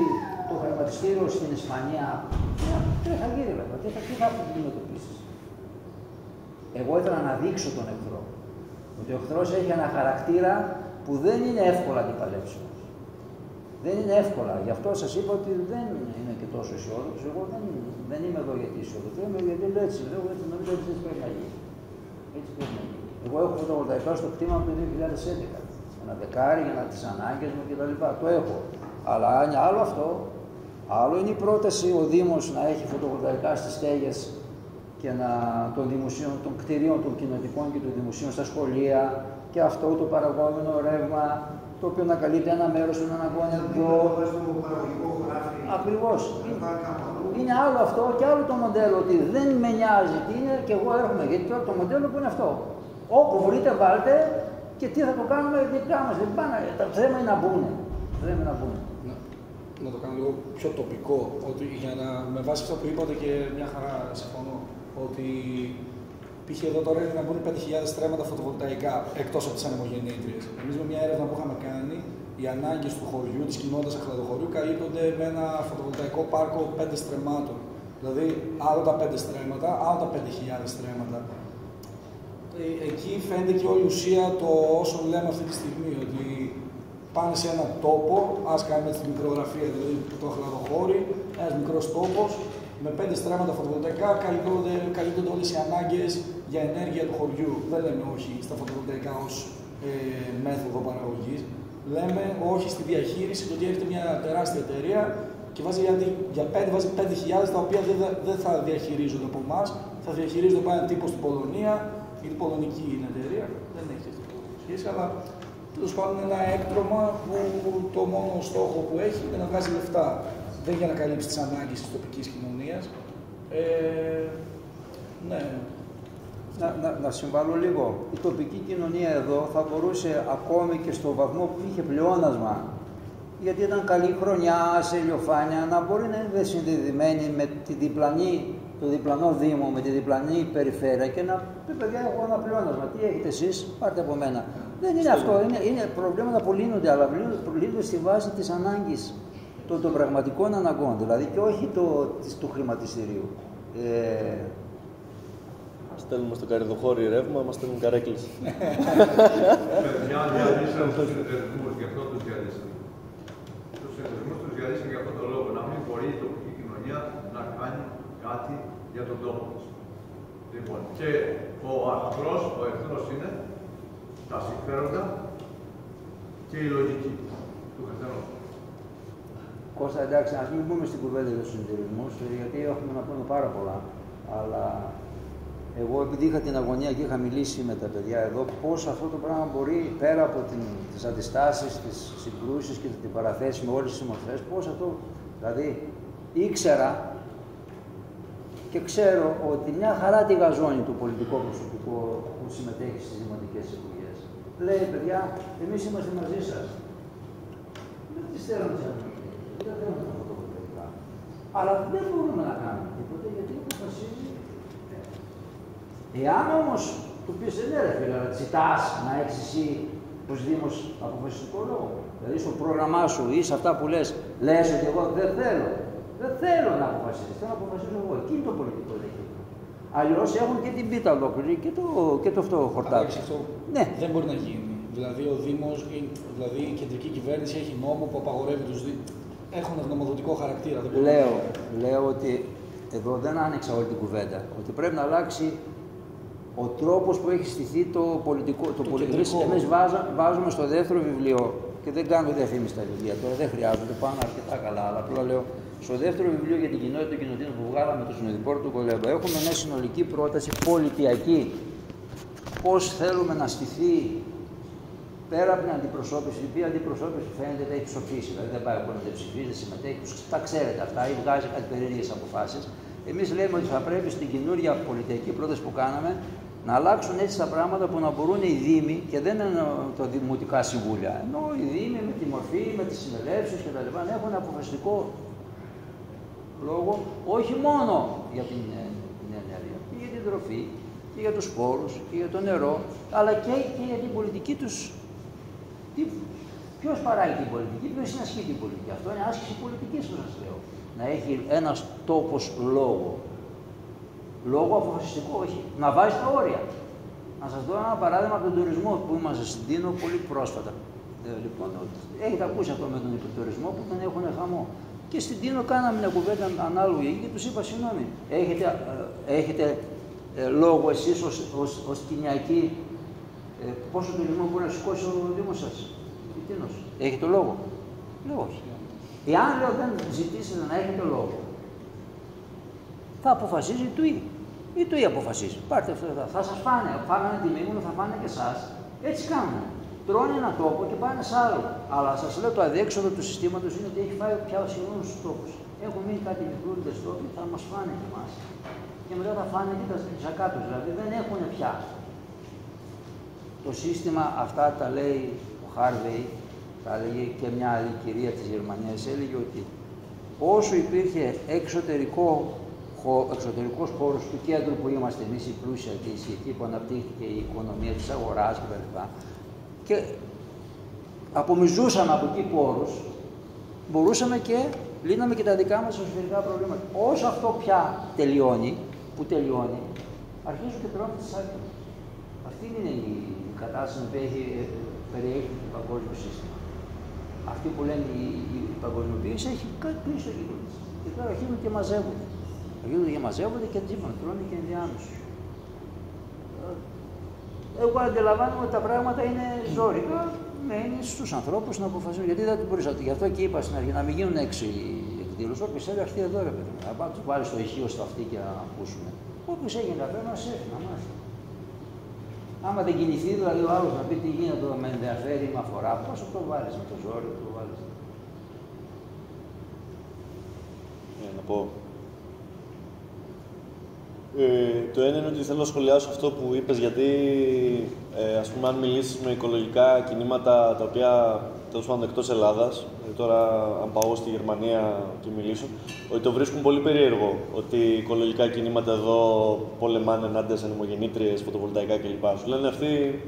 το χρηματιστήριο στην Ισπανία, τι θα γίνει, τι θα αντιμετωπίσεις. Εγώ ήθελα να δείξω τον εχθρό. Ότι ο εχθρός έχει ένα χαρακτήρα που δεν είναι εύκολα αντιπαλέψιμος. Δεν είναι εύκολα. Γι' αυτό σας είπα ότι δεν είναι και τόσο αισιόδοξο. Εγώ δεν είμαι εδώ γιατί αισιόδοξο. Είμαι γιατί λέω έτσι. Νομίζω ότι έτσι πρέπει να γίνει. Έτσι πρέπει να γίνει. Εγώ έχω φωτοβολταϊκά στο κτήμα από το 2011. Ένα δεκάρι για τις ανάγκες μου κτλ. Το έχω. Αλλά είναι άλλο αυτό. Άλλο είναι η πρόταση ο Δήμος να έχει φωτοβολταϊκά στις στέγες και των κτηρίων των κοινοτικών και των δημοσίων στα σχολεία και αυτό το παραγόμενο ρεύμα το οποίο να καλύπτει ένα μέρος των αναγκών εδώ. Ακριβώς. Είναι άλλο αυτό και άλλο το μοντέλο ότι δεν με νοιάζει τι είναι και εγώ έρχομαι. Γιατί τώρα το μοντέλο που είναι αυτό. Όπου βρείτε βάλτε και τι θα το κάνουμε δικά μας. Το θέμα είναι να μπουν. Να το κάνω λίγο πιο τοπικό, ότι με βάση αυτό που είπατε και μια χαρά συμφωνώ, ότι π.χ. εδώ τώρα είναι να μπουν 5.000 στρέμματα φωτοβολταϊκά εκτός από τις ανεμογεννήτριες. Εμείς με μια έρευνα που είχαμε κάνει, οι ανάγκες του χωριού, της κοινότητας αχλαδοχωριού, καλύπτονται με ένα φωτοβολταϊκό πάρκο 5 στρεμμάτων. Δηλαδή, άλλο τα 5 στρέμματα, άλλο τα 5.000 στρέμματα. Εκεί φαίνεται και όλη η ουσία το όσο λέμε αυτή τη στιγμή, ότι πάνε σε έναν τόπο, ας κάνουμε τη μικρογραφία, δηλαδή το αχλαδοχώρι, ένας μικρός τόπος, με 5 στρέμματα φωτοβολταϊκά καλύπτονται όλες οι ανάγκες για ενέργεια του χωριού. Δεν λέμε όχι στα φωτοβολταϊκά ως μέθοδο παραγωγής. Λέμε όχι στη διαχείριση, το ότι έχετε μια τεράστια εταιρεία και βάζει 5.000 τα οποία δεν θα διαχειρίζονται από εμάς, θα διαχειρίζονται από έναν τύπο στην Πολωνία, γιατί η πολωνική είναι εταιρεία, δεν έχει αυτή τη σχέση, αλλά τέλος πάντων ένα έκτρωμα που το μόνο στόχο που έχει είναι να βγάζει λεφτά. Δεν για να καλύψει τις ανάγκες της τοπικής κοινωνίας. Ναι. Να συμβάλλω λίγο. Η τοπική κοινωνία εδώ θα μπορούσε ακόμη και στο βαθμό που είχε πλεόνασμα, γιατί ήταν καλή χρονιά, σε ηλιοφάνεια, να μπορεί να είναι συνδεδεμένη με το διπλανό Δήμο, με τη διπλανή περιφέρεια και να πει παιδιά έχω ένα πλεόνασμα. Τι έχετε εσείς, πάρτε από μένα. Δεν είναι αυτό. Είναι προβλήματα που λύνονται, αλλά λύνονται στη βάση της ανάγκης. Των πραγματικών αναγκών, δηλαδή και όχι του χρηματιστηρίου. Στέλνουμε στο καρυδοχώρι ρεύμα, μας στέλνουν καρέκλες. Παιδιά, διαλύσαμε τους συνεταιρισμούς, γι' αυτό τους διαλύσαμε. Τους συνεταιρισμούς τους διαλύσαμε για αυτόν τον λόγο, να μην μπορεί η τοπική κοινωνία να κάνει κάτι για τον τόπο της. Λοιπόν, και ο εχθρός είναι τα συμφέροντα και η λογική του καθενός. Κώστα, εντάξει, ας μην μπούμε στην κουβέντα για τους συνεταιρισμούς, γιατί έχουμε να πούμε πάρα πολλά. Αλλά εγώ, επειδή είχα την αγωνία και είχα μιλήσει με τα παιδιά εδώ, πώς αυτό το πράγμα μπορεί πέρα από τις αντιστάσεις, τις συγκρούσεις και την παραθέση με όλες τις συμμορφές, πώς αυτό. Δηλαδή, ήξερα και ξέρω ότι μια χαρά τη γαζώνει το πολιτικό προσωπικό που συμμετέχει στις δημοτικές εκλογές. Λέει, παιδιά, εμείς είμαστε μαζί σας. Δεν τις θέλουμε τις αντιμετωπίσεις. Δεν θέλουμε τα φωτοβολταϊκά. Αλλά δεν μπορούμε να κάνουμε τίποτα γιατί αποφασίζει. Εάν όμως του πεις ναι ρε φίλε, αλλά ζητάς να έχεις εσύ ως Δήμος αποφασιστικό λόγο. Δηλαδή στο πρόγραμμά σου ή σε αυτά που λες ότι εγώ δεν θέλω να αποφασίσεις, θέλω να αποφασίσω εγώ. Εκεί είναι το πολιτικό δίκαιο. Αλλιώς έχουν και την πίτα ολόκληρη και το αυτό χορτάκι. Ναι. Δεν μπορεί να γίνει. Δηλαδή ο Δήμος, δηλαδή η κεντρική κυβέρνηση έχει νόμο που απαγορεύει τους Δήμους. Έχουν γνωμοδοτικό χαρακτήρα. Λέω ότι εδώ δεν άνοιξα όλη την κουβέντα. Ότι πρέπει να αλλάξει Ο τρόπος που έχει στηθεί το πολιτικό. Εμείς βάζουμε στο δεύτερο βιβλίο, και δεν κάνω διαφήμιση στα βιβλία τώρα, δεν χρειάζονται, πάνε αρκετά καλά, αλλά απλά λέω, στο δεύτερο βιβλίο για την κοινότητα των κοινοτήτων που βγάλαμε το συνοδοιπόρο του Κολέμπα, έχουμε μια συνολική πρόταση πολιτιακή. Πώς θέλουμε να στηθεί πέρα από την αντιπροσώπηση, η οποία αντιπροσώπηση φαίνεται ότι έχει ψοφήσει, δηλαδή δεν πάει μόνο να ψηφίζει, δεν συμμετέχει, τα ξέρετε αυτά ή βγάζει κάτι περίεργες αποφάσεις. Εμείς λέμε ότι θα πρέπει στην καινούργια πολιτική πρόταση που κάναμε να αλλάξουν έτσι τα πράγματα που να μπορούν οι Δήμοι, και δεν είναι τα δημοτικά συμβούλια, ενώ οι Δήμοι με τη μορφή, με τις συνελεύσεις κτλ. Να έχουν αποφασιστικό λόγο όχι μόνο για την ενέργεια, και για την τροφή, και για τους σπόρους, και για το νερό, αλλά και για την πολιτική τους. Ποιος παράγει την πολιτική, ποιος συνασχεί την πολιτική. Αυτό είναι άσκηση πολιτικής που σας λέω. Να έχει ένας τόπος λόγο. Λόγο αποφασιστικό, όχι. Να βάζει τα όρια. Να σας δώσω ένα παράδειγμα από τον τουρισμό που είμαστε στην Τίνο πολύ πρόσφατα. Λοιπόν, έχετε ακούσει αυτό με τον υποτουρισμό που τον έχουν χαμό. Και στην Τίνο κάναμε μια κουβέντα ανάλογη και τους είπα συγγνώμη. Έχετε λόγο εσείς ως κοινιακοί πόσο τουρισμό μπορεί να σηκώσει ο Δήμος σας, η Τίνος. Έχετε λόγο. Λέω όχι. Εάν λέω δεν ζητήσετε να έχετε λόγο, θα αποφασίζει του ή. Ή του ή αποφασίζει. Πάρτε αυτό εδώ. Θα σας φάνε. Φάγανε τη μήνυμα, θα φάνε και εσάς. Έτσι κάνουν. Τρώνε έναν τόπο και πάνε σε άλλο. Αλλά σας λέω το αδιέξοδο του συστήματος είναι ότι έχει φάει πια σχεδόν στους τόπους. Έχουν μείνει κάτι μικρούλιδες τόποι, θα μας φάνε και εμάς. Και μετά θα φάνε και τα ζακά τους. Δηλαδή δεν έχουν πια. Το σύστημα αυτά τα λέει ο Χάρβεϊ, τα έλεγε και μια άλλη κυρία της Γερμανίας, έλεγε ότι όσο υπήρχε εξωτερικός χώρος του κέντρου που είμαστε εμείς, η πλούσια και η ισχυρή που αναπτύχθηκε η οικονομία της αγοράς κτλ. Και απομυζούσαμε από εκεί πόρους, μπορούσαμε και λύναμε και τα δικά μας εσωτερικά προβλήματα. Όσο αυτό πια τελειώνει, αρχίζουν και τρώνε τις άκρες. Αυτή είναι η κατάσταση που περιέχει το παγκόσμιο σύστημα. Αυτή που λένε η παγκοσμιοποίηση έχει κλείσει το κύκλο της. Και τώρα αρχίζουν και μαζεύονται. Και τσίπαν, τρώνε και ενδιάμεσους. Εγώ αντιλαμβάνομαι ότι τα πράγματα είναι ζόρικα, μένει στους ανθρώπους να αποφασίσουν. Γιατί δεν μπορείς, γι' αυτό και είπα στην αρχή να μην γίνουν έξω οι εκδήλωσες. Όποιος θέλει αυτή εδώ ρε παιδί μου, να πάει τους βάλει στο ηχείο στο αυτί και να ακούσουν. Όποιος έγινε καφέ να σε έρθει να μάθει. Άμα δεν κινηθεί δηλαδή ο άλλος να πει τι γίνεται εδώ, με ενδιαφέρει, με αφορά, πώς το βάλεις με το ζόρι, το βάλεις. Να πω. Το ένα είναι ότι θέλω να σχολιάσω αυτό που είπες, γιατί ας πούμε αν μιλήσεις με οικολογικά κινήματα τα οποία τέλος πάντων εκτός Ελλάδας, τώρα αν πάω στη Γερμανία και μιλήσω, ότι το βρίσκουν πολύ περίεργο ότι οικολογικά κινήματα εδώ πολεμάνε ενάντια σε ανεμογεννήτριες, φωτοβολταϊκά κλπ. Σου λένε αυτοί,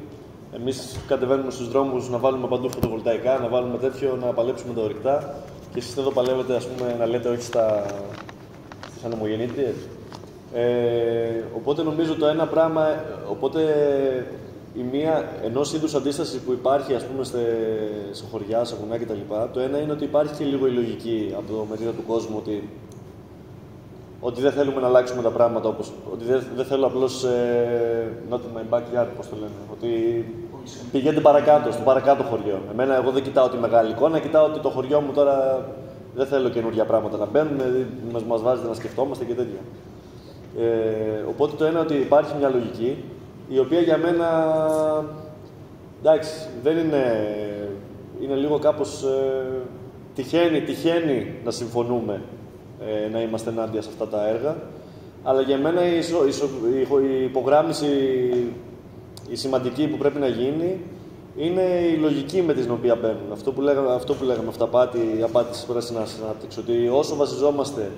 εμείς κατεβαίνουμε στους δρόμους να βάλουμε παντού φωτοβολταϊκά, να βάλουμε τέτοιο, να παλέψουμε τα ορυκτά και εσείς εδώ παλεύετε ας πούμε να λέτε όχι στις ανεμογεννήτριες. Οπότε νομίζω το ένα πράγμα, οπότε η μία ενός είδους αντίσταση που υπάρχει ας πούμε σε χωριά, σε βουνά κτλ. Το ένα είναι ότι υπάρχει και λίγο η λογική από το μερίδιο του κόσμου ότι δεν θέλουμε να αλλάξουμε τα πράγματα, ότι δεν θέλω απλώς not in my backyard, πώς το λένε, ότι πηγαίνετε παρακάτω, στο παρακάτω χωριό. Εγώ δεν κοιτάω τη μεγάλη εικόνα, κοιτάω ότι το χωριό μου τώρα δεν θέλω καινούργια πράγματα να μπαίνουν, μας βάζετε να σκεφτόμαστε και τέτοια. Οπότε το ένα ότι υπάρχει μια λογική, η οποία για μένα, εντάξει, δεν είναι λίγο κάπως τυχαίνει να συμφωνούμε να είμαστε ενάντια σε αυτά τα έργα, αλλά για μένα η υπογράμμιση, η σημαντική που πρέπει να γίνει, είναι η λογική με την οποία μπαίνουν. Αυτό που λέγαμε, η απάτη της πράσινης ανάπτυξης, ότι όσο βασιζόμαστε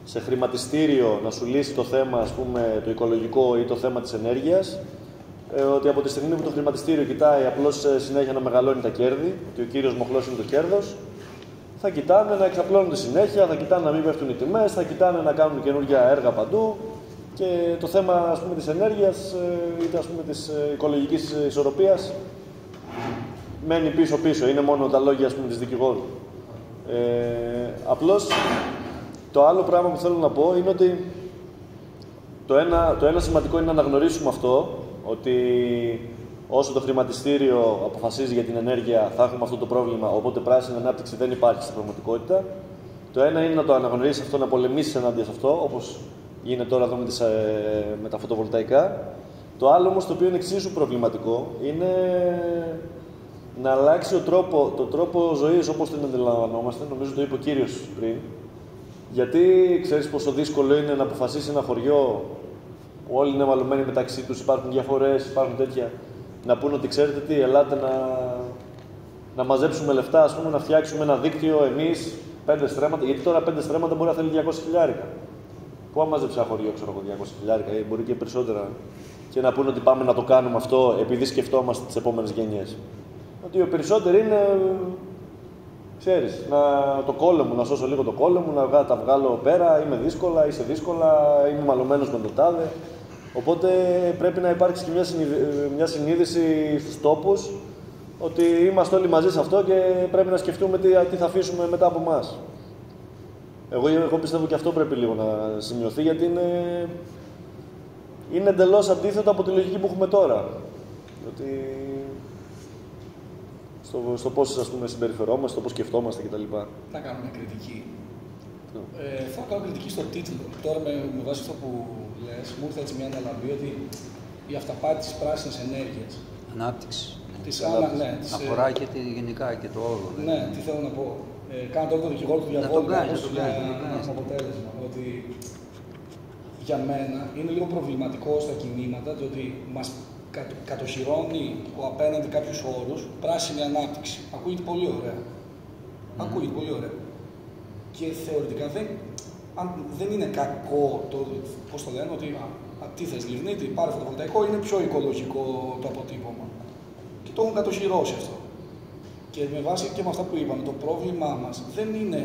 σε χρηματιστήριο να σου λύσει το θέμα, ας πούμε, το οικολογικό ή το θέμα της ενέργειας, ότι από τη στιγμή που το χρηματιστήριο κοιτάει απλώς συνέχεια να μεγαλώνει τα κέρδη, ότι ο κύριος μοχλός είναι το κέρδος, θα κοιτάνε να εξαπλώνονται συνέχεια, θα κοιτάνε να μην πέφτουν οι τιμές, θα κοιτάνε να κάνουν καινούργια έργα παντού και το θέμα, ας πούμε, της ενέργειας είτε ας πούμε της οικολογικής ισορροπίας μένει πίσω-πίσω, είναι μόνο τα λόγια, ας πούμε, της δικηγόρου. Απλώς το άλλο πράγμα που θέλω να πω είναι ότι το ένα σημαντικό είναι να αναγνωρίσουμε αυτό, ότι όσο το χρηματιστήριο αποφασίζει για την ενέργεια, θα έχουμε αυτό το πρόβλημα. Οπότε πράσινη ανάπτυξη δεν υπάρχει στην πραγματικότητα. Το ένα είναι να το αναγνωρίσεις αυτό, να πολεμήσεις ενάντια σε αυτό, όπως γίνεται τώρα εδώ με τα φωτοβολταϊκά. Το άλλο όμως, το οποίο είναι εξίσου προβληματικό, είναι να αλλάξει το τρόπο ζωής όπως την αντιλαμβανόμαστε. Νομίζω το είπε ο κύριος πριν. Γιατί ξέρεις πόσο δύσκολο είναι να αποφασίσει ένα χωριό, όλοι είναι μαλωμένοι μεταξύ τους, υπάρχουν διαφορές, υπάρχουν τέτοια, να πούνε ότι ξέρετε τι, ελάτε να μαζέψουμε λεφτά, ας πούμε, να φτιάξουμε ένα δίκτυο εμείς 5 στρέμματα, γιατί τώρα 5 στρέμματα μπορεί να θέλει 200 χιλιάρικα. Πού μάζεψε ένα χωριό, ξέρω εγώ, 200 χιλιάρικα, ή μπορεί και περισσότερα. Και να πούνε ότι πάμε να το κάνουμε αυτό επειδή σκεφτόμαστε τις επόμενες γενιές. Ότι οι περισσότεροι είναι, ξέρεις, το κόλλο μου, να σώσω λίγο το κόλλο μου, να τα βγάλω πέρα, είμαι δύσκολα, είσαι δύσκολα, είμαι μαλωμένος με το τάδε. Οπότε πρέπει να υπάρξει και μια συνείδηση στους τόπους ότι είμαστε όλοι μαζί σε αυτό και πρέπει να σκεφτούμε τι θα αφήσουμε μετά από εμάς. Εγώ πιστεύω και αυτό πρέπει λίγο να σημειωθεί, γιατί είναι εντελώς αντίθετο από τη λογική που έχουμε τώρα. Ότι στο πώς, ας πούμε, συμπεριφερόμαστε, στο πώς σκεφτόμαστε κτλ. Να κάνω μια κριτική. Θα κάνω κριτική στο τίτλο. Τώρα με βάση αυτό που λες, μου ήρθε έτσι μια αναλαμπή ότι η αυταπάτη της πράσινης ενέργειας. Ανάπτυξη. Αφορά και γενικά και το όλο. Ναι, τι θέλω να πω. Κάνω τώρα το δικηγόρο του διαβόλου για ένα αποτέλεσμα. Ότι για μένα είναι λίγο προβληματικό στα κινήματα το ότι μας κατοχυρώνει ο απέναντι κάποιους όρους πράσινη ανάπτυξη. Ακούγεται πολύ ωραία. Ακούγεται πολύ ωραία. Και θεωρητικά δεν είναι κακό πώς το λένε, ότι τι θες, λιγνίτη, πάρε φωτοβολταϊκό, είναι πιο οικολογικό το αποτύπωμα. Και το έχουν κατοχυρώσει αυτό. Και με βάση και με αυτά που είπαμε, το πρόβλημά μας δεν είναι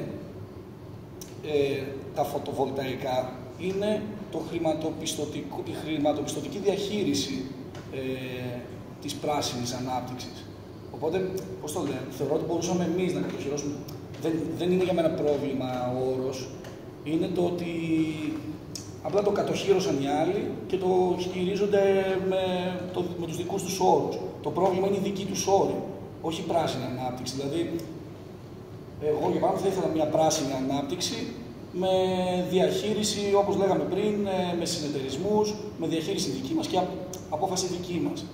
τα φωτοβολταϊκά, είναι η χρηματοπιστωτική διαχείριση της πράσινης ανάπτυξης. Οπότε, πώς το λένε, θεωρώ ότι μπορούσαμε εμείς να κατοχυρώσουμε. Δεν είναι για μένα πρόβλημα ο όρος, είναι το ότι απλά το κατοχύρωσαν οι άλλοι και το χειρίζονται με τους δικούς τους όρους. Το πρόβλημα είναι οι δικοί τους όροι, όχι η πράσινη ανάπτυξη. Δηλαδή, εγώ για παράδειγμα θα ήθελα μια πράσινη ανάπτυξη με διαχείριση, όπως λέγαμε πριν, με συνεταιρισμούς, με διαχείριση δική μας και απόφαση δική μας.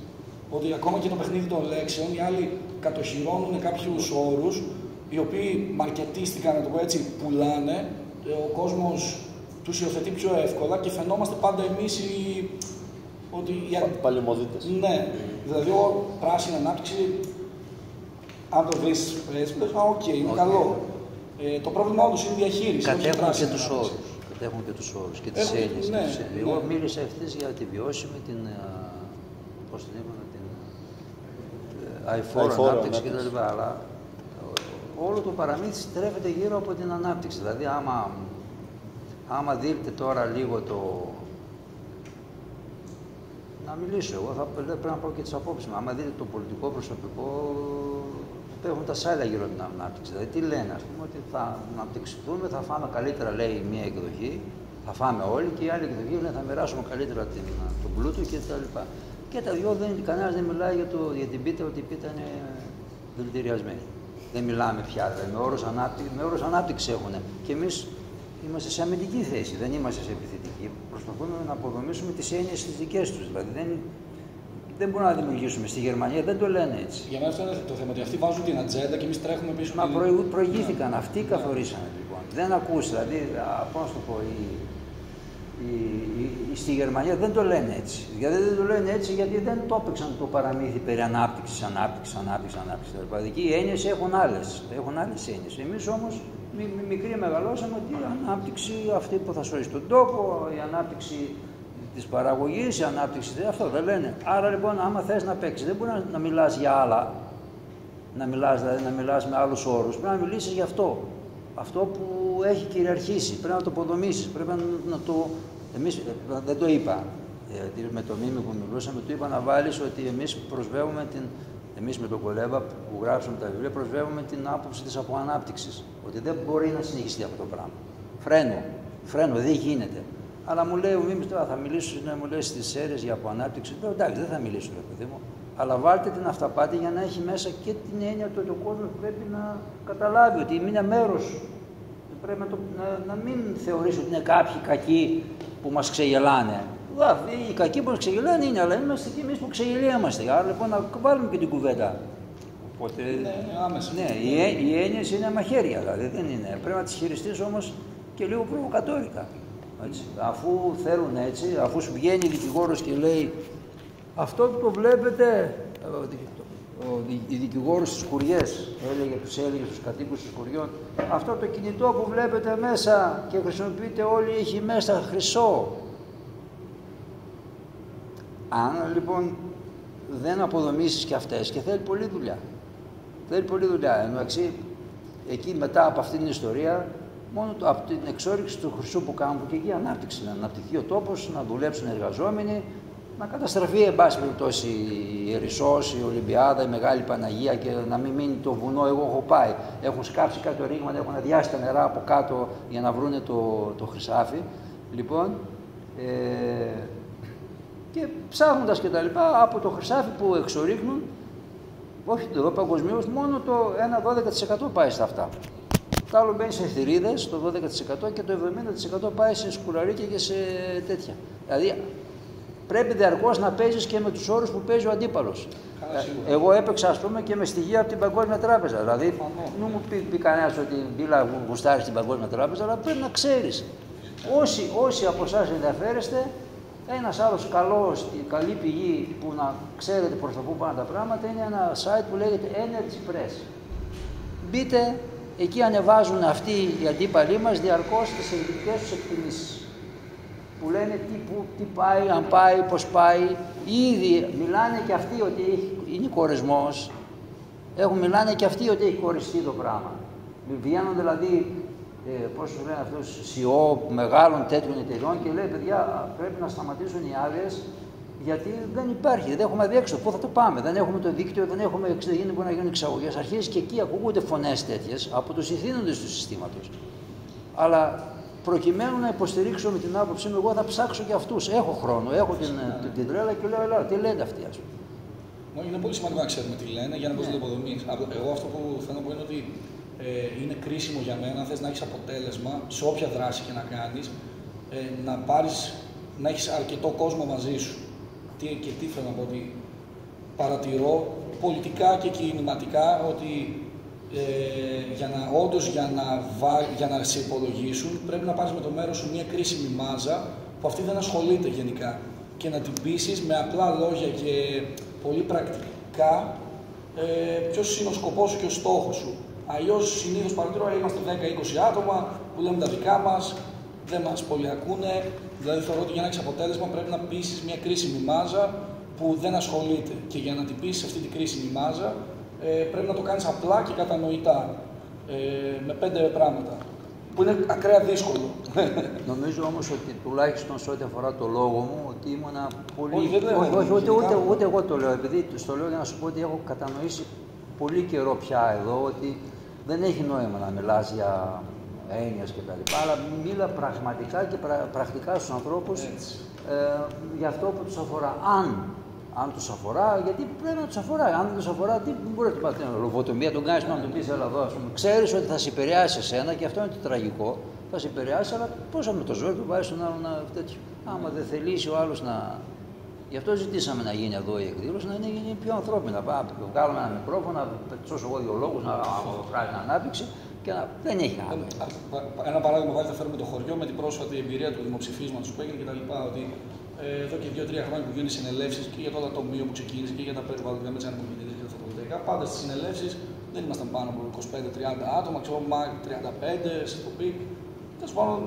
Ότι ακόμα και το παιχνίδι των λέξεων, οι άλλοι κατοχυρώνουν κάποιους όρους, οι οποίοι μαρκετίστηκαν, να το πω έτσι, πουλάνε, ο κόσμος τους υιοθετεί πιο εύκολα και φαινόμαστε πάντα εμείς παλαιομοδίτες. Ναι, δηλαδή πράσινη ανάπτυξη, αν το βρεις έτσι, λες, οκ, είναι καλό. Το πρόβλημα όντως είναι η διαχείριση. Κατέχουν και τους όρους και τις έννοιες. Ναι, εγώ μίλησα ευθύς για τη βιώσιμη, την αηφόρο ανάπτυξη κτλ. Αλλά όλο το παραμύθι στρέφεται γύρω από την ανάπτυξη. Δηλαδή, άμα δείτε τώρα λίγο να μιλήσω εγώ, πρέπει να πω και τις απόψεις μου. Άμα δείτε το πολιτικό προσωπικό, έχουν τα σάλια γύρω από την ανάπτυξη. Δηλαδή, τι λένε, ας πούμε, ότι θα αναπτυξηθούμε, θα φάμε καλύτερα, λέει, μία εκδοχή, θα φάμε όλοι και η άλλη εκδοχή λέει θα μοιράσουμε καλύτερα τον πλούτο κτλ. Και τα δυο κανένας δεν μιλάει για την πίτα, ότι η πίτα είναι δηλητηριασμένη. Δεν μιλάμε πια, δηλαδή, με όρους ανάπτυξη έχουν. Και εμείς είμαστε σε αμυντική θέση, δεν είμαστε σε επιθετική. Προσπαθούμε να αποδομήσουμε τις έννοιες τις δικές τους. Δηλαδή, δεν μπορούμε να δημιουργήσουμε. Στη Γερμανία δεν το λένε έτσι. Για μένα αυτό είναι το θέμα, ότι αυτοί βάζουν την ατζέντα και εμείς τρέχουμε πίσω. Μα προηγήθηκαν, αυτοί καθορίσανε λοιπόν. Δεν ακούς, δηλαδή, πώς να το πω, στη Γερμανία δεν το λένε έτσι. Γιατί δεν το λένε έτσι, γιατί δεν το έπαιξαν το παραμύθι περί ανάπτυξης. Δηλαδή, εκεί οι έννοιες έχουν άλλες έννοιες. Εμείς όμως, μικροί μεγαλώσαμε ότι η ανάπτυξη αυτή που θα σώσει τον τόπο, η ανάπτυξη της παραγωγής, η ανάπτυξη, αυτό δεν λένε. Άρα λοιπόν, άμα θες να παίξεις, δεν μπορεί να μιλάς για άλλα, να μιλάς με άλλους όρους, πρέπει να μιλήσεις για αυτό. Αυτό που έχει κυριαρχήσει, πρέπει να το αποδομήσεις, πρέπει να το... Εμείς δεν το είπα, με το μήμη που μιλούσαμε, του είπα να βάλεις ότι εμείς με τον Κολέβα που γράψαμε τα βιβλία, προσβεύουμε την άποψη της αποανάπτυξης. Ότι δεν μπορεί να συνεχιστεί αυτό το πράγμα. Φρένο, δεν γίνεται. Αλλά μου λέει ο Μίμης τώρα θα μιλήσω, μου λέει στις αίρες για αποανάπτυξη. Λέω εντάξει, δεν θα μιλήσω, ρε παιδί μου. Αλλά βάλτε την αυταπάτη για να έχει μέσα και την έννοια του ότι ο κόσμος πρέπει να καταλάβει ότι είναι μέρος. Πρέπει να μην θεωρήσει ότι είναι κάποιοι κακοί που μας ξεγελάνε. Οι κακοί που μας ξεγελάνε είναι, αλλά είμαστε και εμείς που ξεγελιόμαστε. Άρα λοιπόν να βάλουμε και την κουβέντα. Οπότε, ναι, οι έννοιες είναι μαχαίρια, δηλαδή δεν είναι. Πρέπει να τις χειριστείς όμως και λίγο προβοκατόρικα. Έτσι. Αφού θέλουν έτσι, αφού σου βγαίνει δικηγόρος και λέει αυτό που το βλέπετε, η δικηγόρος στις Κουριές τους έλεγε στους κατοίκους των Κουριών, αυτό το κινητό που βλέπετε μέσα και χρησιμοποιείτε όλοι έχει μέσα χρυσό. Αν λοιπόν δεν αποδομήσεις και αυτές, και θέλει πολλή δουλειά. Θέλει πολλή δουλειά. Εντάξει, εκεί μετά από αυτήν την ιστορία, μόνο από την εξόρυξη του χρυσού που κάνουν, και εκεί ανάπτυξη, να αναπτυχθεί ο τόπος, να δουλέψουν οι εργαζόμενοι, να καταστραφεί εν πάση περιπτώσει η Ερισσός, η Ολυμπιάδα, η Μεγάλη Παναγία και να μην μείνει το βουνό. Εγώ έχω πάει. Έχουν σκάψει κάτω ρήγματα, έχουν αδειάσει τα νερά από κάτω για να βρούνε το χρυσάφι. Λοιπόν, και ψάχνοντας και τα λοιπά, από το χρυσάφι που εξορίχνουν, όχι εδώ παγκοσμίως, μόνο το 1-12% πάει στα αυτά. Το άλλο μπαίνει σε θηρίδες, το 12% και το 70% πάει σε σκουλαρίκια και σε τέτοια. Δηλαδή, πρέπει διαρκώς να παίζεις και με τους όρους που παίζει ο αντίπαλος. Εγώ έπαιξα, ας πούμε, και με στοιχεία από την Παγκόσμια Τράπεζα. Δηλαδή, μην μου πει κανένας ότι μπήλα γουστάρει στην Παγκόσμια Τράπεζα, αλλά πρέπει να ξέρεις. Όσοι από εσάς ενδιαφέρεστε, ένας άλλος καλή πηγή που να ξέρετε προς τα πού πάνε τα πράγματα είναι ένα site που λέγεται Energy Press. Μπείτε, εκεί ανεβάζουν αυτοί οι αντίπαλοι μας διαρκώς τις ελληνικές τους εκτιμήσεις. Που λένε τι πάει, αν πάει, πώς πάει. Ήδη μιλάνε και αυτοί ότι είναι κορεσμός. Μιλάνε και αυτοί ότι έχει κοριστεί το πράγμα. Βγαίνουν δηλαδή, πώς σου λένε αυτούς, CEO μεγάλων τέτοιων εταιριών και λέει, παιδιά, πρέπει να σταματήσουν οι άδειες γιατί δεν υπάρχει, δεν έχουμε διέξοδο. Πού θα το πάμε, δεν έχουμε το δίκτυο, δεν έχουμε μπορεί να γίνουν εξαγωγές. Αρχίζει και εκεί ακούγονται φωνές τέτοιες από τους ηθήνοντες του συστήματος. Αλλά προκειμένου να υποστηρίξω με την άποψή μου, εγώ θα ψάξω και αυτούς. Έχω χρόνο, έχω την τρέλα και λέω, τι λένε αυτοί, ας πούμε. Είναι πολύ σημαντικό να ξέρουμε τι λένε για να μπορείς να το υποδομείς. Εγώ αυτό που θέλω να πω είναι ότι είναι κρίσιμο για μένα, αν θες να έχεις αποτέλεσμα σε όποια δράση και να κάνεις, να έχεις αρκετό κόσμο μαζί σου. Τι θέλω να πω, ότι παρατηρώ πολιτικά και κινηματικά ότι για να σε υπολογίσουν πρέπει να πάρεις με το μέρος σου μια κρίσιμη μάζα που αυτή δεν ασχολείται γενικά και να την πείσεις με απλά λόγια και πολύ πρακτικά ποιος είναι ο σκοπός σου και ο στόχος σου. Αλλιώς συνήθως παρατηρώ είμαστε 10-20 άτομα που λέμε τα δικά μας, δεν μας πολύ ακούνε. Δηλαδή θεωρώ ότι για να έχεις αποτέλεσμα πρέπει να πείσεις μια κρίσιμη μάζα που δεν ασχολείται και για να την πείσεις αυτή την κρίσιμη μάζα πρέπει να το κάνεις απλά και κατανοητά, με 5 πράγματα, που είναι ακραία δύσκολο. Νομίζω όμως ότι τουλάχιστον σε ό,τι αφορά το λόγο μου, ότι ήμουνα πολύ... Όχι, ούτε εγώ το λέω, επειδή στο λέω για να σου πω ότι έχω κατανοήσει πολύ καιρό πια εδώ, ότι δεν έχει νόημα να μιλάς για έννοιες και τα λοιπά, αλλά μίλα πραγματικά και πρακτικά στους ανθρώπους για αυτό που τους αφορά. Αν τους αφορά, γιατί πρέπει να τους αφορά. Αν δεν τους αφορά, τι μπορεί να του πάθει λογοτομία, τον κάνεις να του πεις, έλα εδώ, ας πούμε. Ξέρεις ότι θα σε επηρεάσει εσένα και αυτό είναι το τραγικό. Θα σε επηρεάσει, αλλά πώς με το ζόρι του βάζει στον άλλο τέτοιο. Άμα δεν θελήσει ο άλλος να. Γι' αυτό ζητήσαμε να γίνει εδώ η εκδήλωση, να γίνει πιο ανθρώπινα. Να βγάλουμε ένα μικρόφωνο, να πετσώσω εγώ 2 λόγους, να βγάλει την ανάπτυξη και να. Δεν έχει άλλο. Ένα παράδειγμα, βάλτε, φέρουμε το χωριό με την πρόσφατη εμπειρία του δημοψηφίσματος που έγινε κτλ. Ότι εδώ και 2-3 χρόνια που γίνουν συνελεύσεις και για το ατομείο που ξεκίνησε και για τα περιβαλλοντικά με τις ανεμογεννήτριες και τα φωτοβολταϊκά, πάντα στις συνελεύσεις δεν ήμασταν πάνω από 25-30 άτομα, ξέρω 35, σηκωπή. Τέλος πάντων,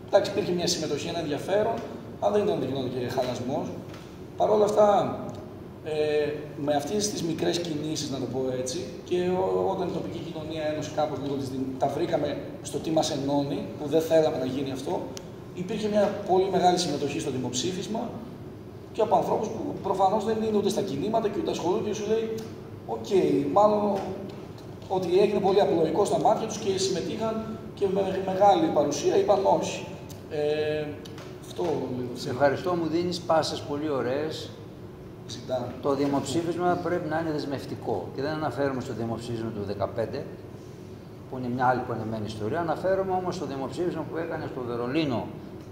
εντάξει, υπήρχε μια συμμετοχή, ένα ενδιαφέρον, αλλά δεν ήταν ότι γινόταν και χαλασμός. Παρ' όλα αυτά, με αυτές τις μικρές κινήσεις, να το πω έτσι, και όταν η τοπική κοινωνία ένωσε κάπως λίγο τα βρήκαμε στο τι μας ενώνει, που δεν θέλαμε να γίνει αυτό, υπήρχε μια πολύ μεγάλη συμμετοχή στο δημοψήφισμα και από ανθρώπους που προφανώς δεν είναι ούτε στα κινήματα και ούτε ασχολούνται και σου λέει «ΟΚ, μάλλον ότι έγινε πολύ απλοϊκό στα μάτια τους και συμμετείχαν και με μεγάλη παρουσία είπαν όχι». Αυτό Αυτό λίγο. Σε ευχαριστώ, μου δίνεις πάσες πολύ ωραίες. Το δημοψήφισμα πρέπει να είναι δεσμευτικό και δεν αναφέρομαι στο δημοψήφισμα του 2015, που είναι μια άλλη πονεμένη ιστορία. Αναφέρομαι όμως στο δημοψήφισμα που έκανε στο Βερολίνο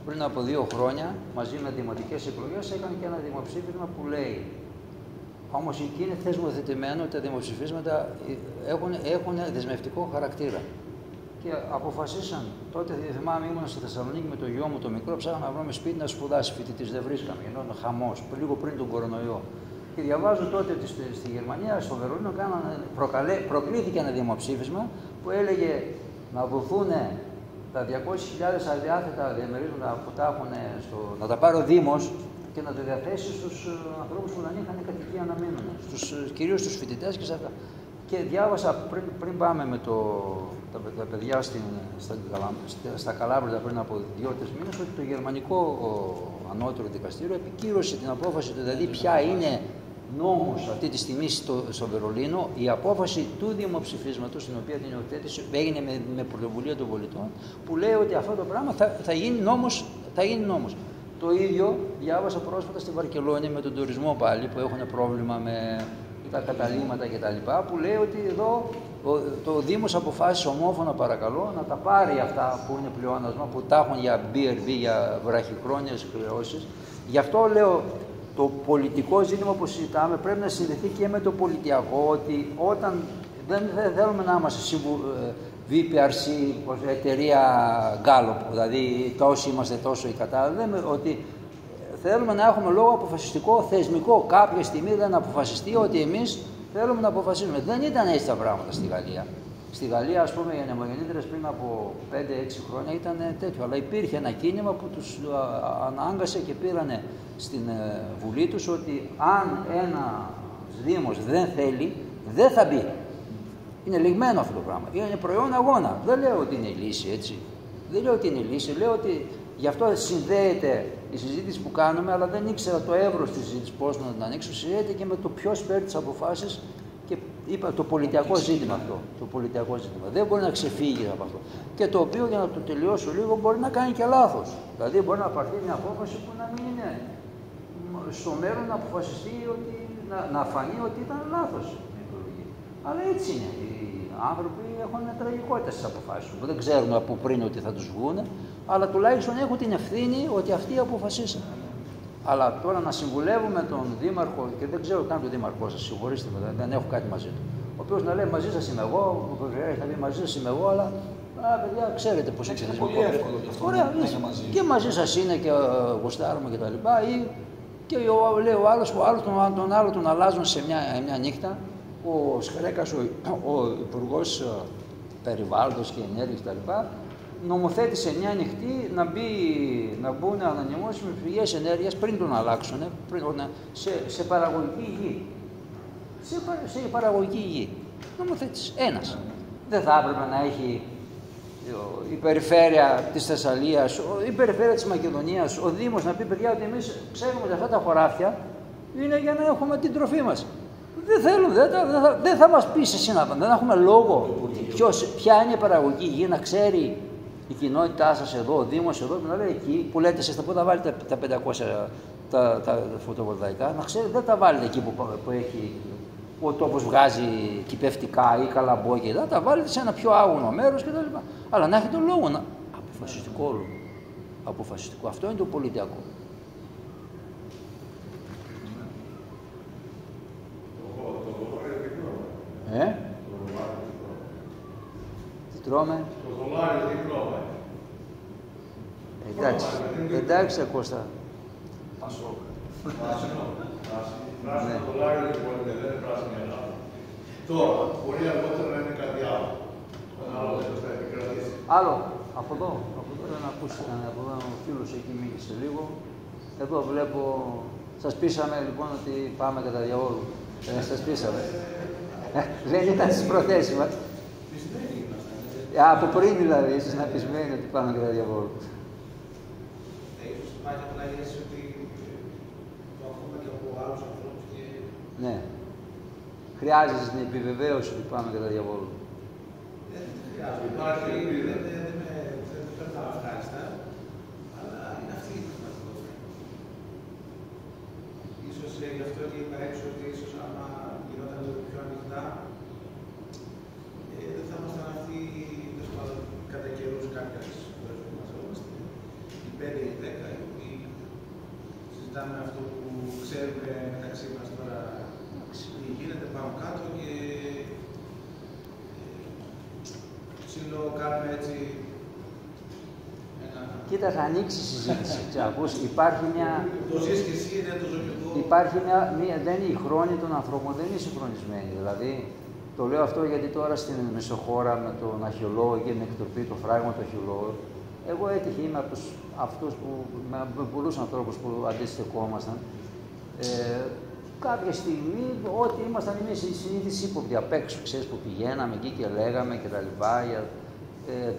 πριν από 2 χρόνια, μαζί με δημοτικές εκλογές, έκανε και ένα δημοψήφισμα που λέει. Όμως εκεί είναι θεσμοθετημένο ότι τα δημοψηφίσματα έχουν δεσμευτικό χαρακτήρα. Και αποφασίσαν, τότε θυμάμαι ήμουν στη Θεσσαλονίκη με το γιο μου το μικρό, ψάχναμε να βρούμε σπίτι να σπουδάσει, φοιτητής δεν βρίσκαμε, γινόταν χαμός, λίγο πριν τον κορονοϊό. Και διαβάζω τότε ότι στη Γερμανία, στο Βερολίνο, προκλήθηκε ένα δημοψήφισμα που έλεγε να δοθούν τα 200.000 αδιάθετα διαμερίσματα που τα έχουν, να τα πάρει ο Δήμος και να τα διαθέσει στους ανθρώπους που δεν είχαν κατοικία να μείνουν, κυρίως στους φοιτητές και σε αυτά. Και διάβασα πριν πάμε με τα παιδιά στα Καλάβρητα πριν από 2-3 μήνες ότι το γερμανικό ανώτερο δικαστήριο επικύρωσε την απόφαση του, δηλαδή ποια είναι νόμος αυτή τη στιγμή στο Βερολίνο, η απόφαση του δημοψηφίσματος, την οποία την υιοθέτησε, έγινε με πρωτοβουλία των πολιτών, που λέει ότι αυτό το πράγμα θα γίνει νόμος. Το ίδιο διάβασα πρόσφατα στη Βαρκελόνη με τον τουρισμό πάλι, που έχουν πρόβλημα με τα καταλύματα κτλ. Που λέει ότι εδώ το Δήμος αποφάσισε ομόφωνα, παρακαλώ, να τα πάρει αυτά που είναι πλεόνασμα, που τα έχουν για BRB, για βραχυχρόνιες χρεώσεις. Γι' αυτό λέω, το πολιτικό ζήτημα που συζητάμε πρέπει να συνδεθεί και με το πολιτιακό, ότι όταν δεν θέλουμε να είμαστε VPRC, εταιρεία Gallup, δηλαδή τόσοι είμαστε τόσο οι κατά, λέμε ότι θέλουμε να έχουμε λόγο αποφασιστικό, θεσμικό. Κάποια στιγμή δεν αποφασιστεί ότι εμείς θέλουμε να αποφασίσουμε. Δεν ήταν έτσι τα πράγματα στη Γαλλία. Στη Γαλλία, ας πούμε, οι ανεμογεννήτρες πριν από 5-6 χρόνια ήταν τέτοιο. Αλλά υπήρχε ένα κίνημα που τους ανάγκασε και πήρανε στην Βουλή τους ότι αν ένα Δήμος δεν θέλει, δεν θα μπει. Είναι λιγμένο αυτό το πράγμα. Είναι προϊόν αγώνα. Δεν λέω ότι είναι λύση, έτσι. Δεν λέω ότι είναι λύση. Λέω ότι γι' αυτό συνδέεται η συζήτηση που κάνουμε, αλλά δεν ήξερα το εύρος της συζήτησης πώς να την ανοίξω. Συνδέεται και με το ποιος παίρνει τις αποφάσεις και είπα το πολιτιακό ζήτημα αυτό. Το πολιτιακό ζήτημα. Δεν μπορεί να ξεφύγει από αυτό. Και το οποίο, για να το τελειώσω λίγο, μπορεί να κάνει και λάθος. Δηλαδή, μπορεί να πάρθει μια απόφαση που να μην είναι στο μέλλον να αποφασιστεί ότι, να φανεί ότι ήταν λάθος. Αλλά έτσι είναι. Οι άνθρωποι έχουν τραγικότητα στις αποφάσεις που δεν ξέρουν από πριν ότι θα τους βγουν, αλλά τουλάχιστον έχουν την ευθύνη ότι αυτοί αποφασίσαν. Αλλά τώρα να συμβουλεύουμε τον Δήμαρχο, και δεν ξέρω καν τον Δήμαρχό σας, συγχωρήστε με, δεν έχω κάτι μαζί του, ο οποίος να λέει μαζί σας είμαι εγώ, ο Περιφερειάρχης να πει μαζί σας είμαι εγώ, αλλά παιδιά, ξέρετε πώς είναι πολύ εύκολο γι' αυτό. Ωραία, και μαζί σας είναι και γουστάρουμε κτλ. Και λέει ο άλλος, τον άλλο τον αλλάζουν σε μια νύχτα. Ο Σκρέκας, ο Υπουργός Περιβάλλοντος και Ενέργειας κτλ. Νομοθέτησε μια νυχτή να μπουν ανανεώσιμες πηγές ενέργειας πριν τον αλλάξουν, σε παραγωγική γη. Σε παραγωγική γη. Νομοθέτησε ένας. Δεν θα έπρεπε να έχει η περιφέρεια της Θεσσαλίας, η περιφέρεια της Μακεδονίας, ο Δήμος να πει παιδιά ότι εμείς ξέρουμε ότι αυτά τα χωράφια είναι για να έχουμε την τροφή μας. Δεν θέλουν, δεν θα μας πεις εσύ να δεν έχουμε λόγο ποια είναι η παραγωγική γη, να ξέρει η κοινότητά σας εδώ, ο Δήμος εδώ, να λέει εκεί που λέτε εσείς θα τα βάλετε τα 500 τα φωτοβολταϊκά, να ξέρει δεν τα βάλετε εκεί που έχει ο τόπος βγάζει κυπευτικά ή καλαμπόκια, θα τα βάλετε σε ένα πιο άγωνο μέρος κτλ. Αλλά να έχει τον λόγο, αποφασιστικό λόγο. Αποφασιστικό. Αυτό είναι το πολιτιακό. Τι τρώμε? Το δολάριο τι τρώμε? Εντάξει Κώστα. Πράσινο. Πράσινο δολάριο λοιπόν δεν είναι πράσινη Ελλάδα. Τώρα, μπορεί αργότερα να είναι κάτι άλλο. Ανάλογα πώς θα επικρατήσει. Άλλο, από εδώ να ακούσει, από εδώ ο φίλος εκεί μίλησε λίγο. Εδώ βλέπω, σας πείσαμε λοιπόν ότι πάμε κατά διαόλου. Σας πείσαμε. Δεν ήταν στις προθέσεις μας. Από πριν δηλαδή, εσείς να πεισμένοι ότι πάμε κατά διαβόλου. Ίσως υπάρχει απλά ότι το ακούμε και από άλλους ανθρώπους και... Ναι. Χρειάζεται την επιβεβαίωση ότι πάμε κατά διαβόλου. Δεν χρειάζεται. Δεν περνάω ευχάριστα, αλλά είναι αυτή η αυτό και είπα έξω ότι ίσως άμα γινόταν λίγο πιο ανοιχτά, δεν θα ήμασταν αυτοί κατά καιρούς κάποιες φορές που μαζόμαστε, οι 5 ή 10, οι οποίοι συζητάμε αυτό που ξέρουμε μεταξύ μας τώρα τι γίνεται πάνω κάτω και ψηλό κάνουμε έτσι. Κοίτα, θα ανοίξει η συζήτηση. Υπάρχει μια. Το ζεις και εσύ, δεν το ζω και εγώ. Υπάρχει δεν είναι οι χρόνοι των ανθρώπων, δεν είναι συγχρονισμένοι. Δηλαδή, το λέω αυτό γιατί τώρα στην Μεσοχώρα με τον αρχαιολόγο και την εκτροπή, το φράγμα του αρχαιολόγου, εγώ έτυχε, είμαι από αυτούς που, με πολλούς ανθρώπους που αντιστεκόμασταν. Κάποια στιγμή, ό,τι ήμασταν εμείς οι συνήθεις ύποπτοι απ' έξω, ξέρεις, που πηγαίναμε εκεί και λέγαμε κτλ.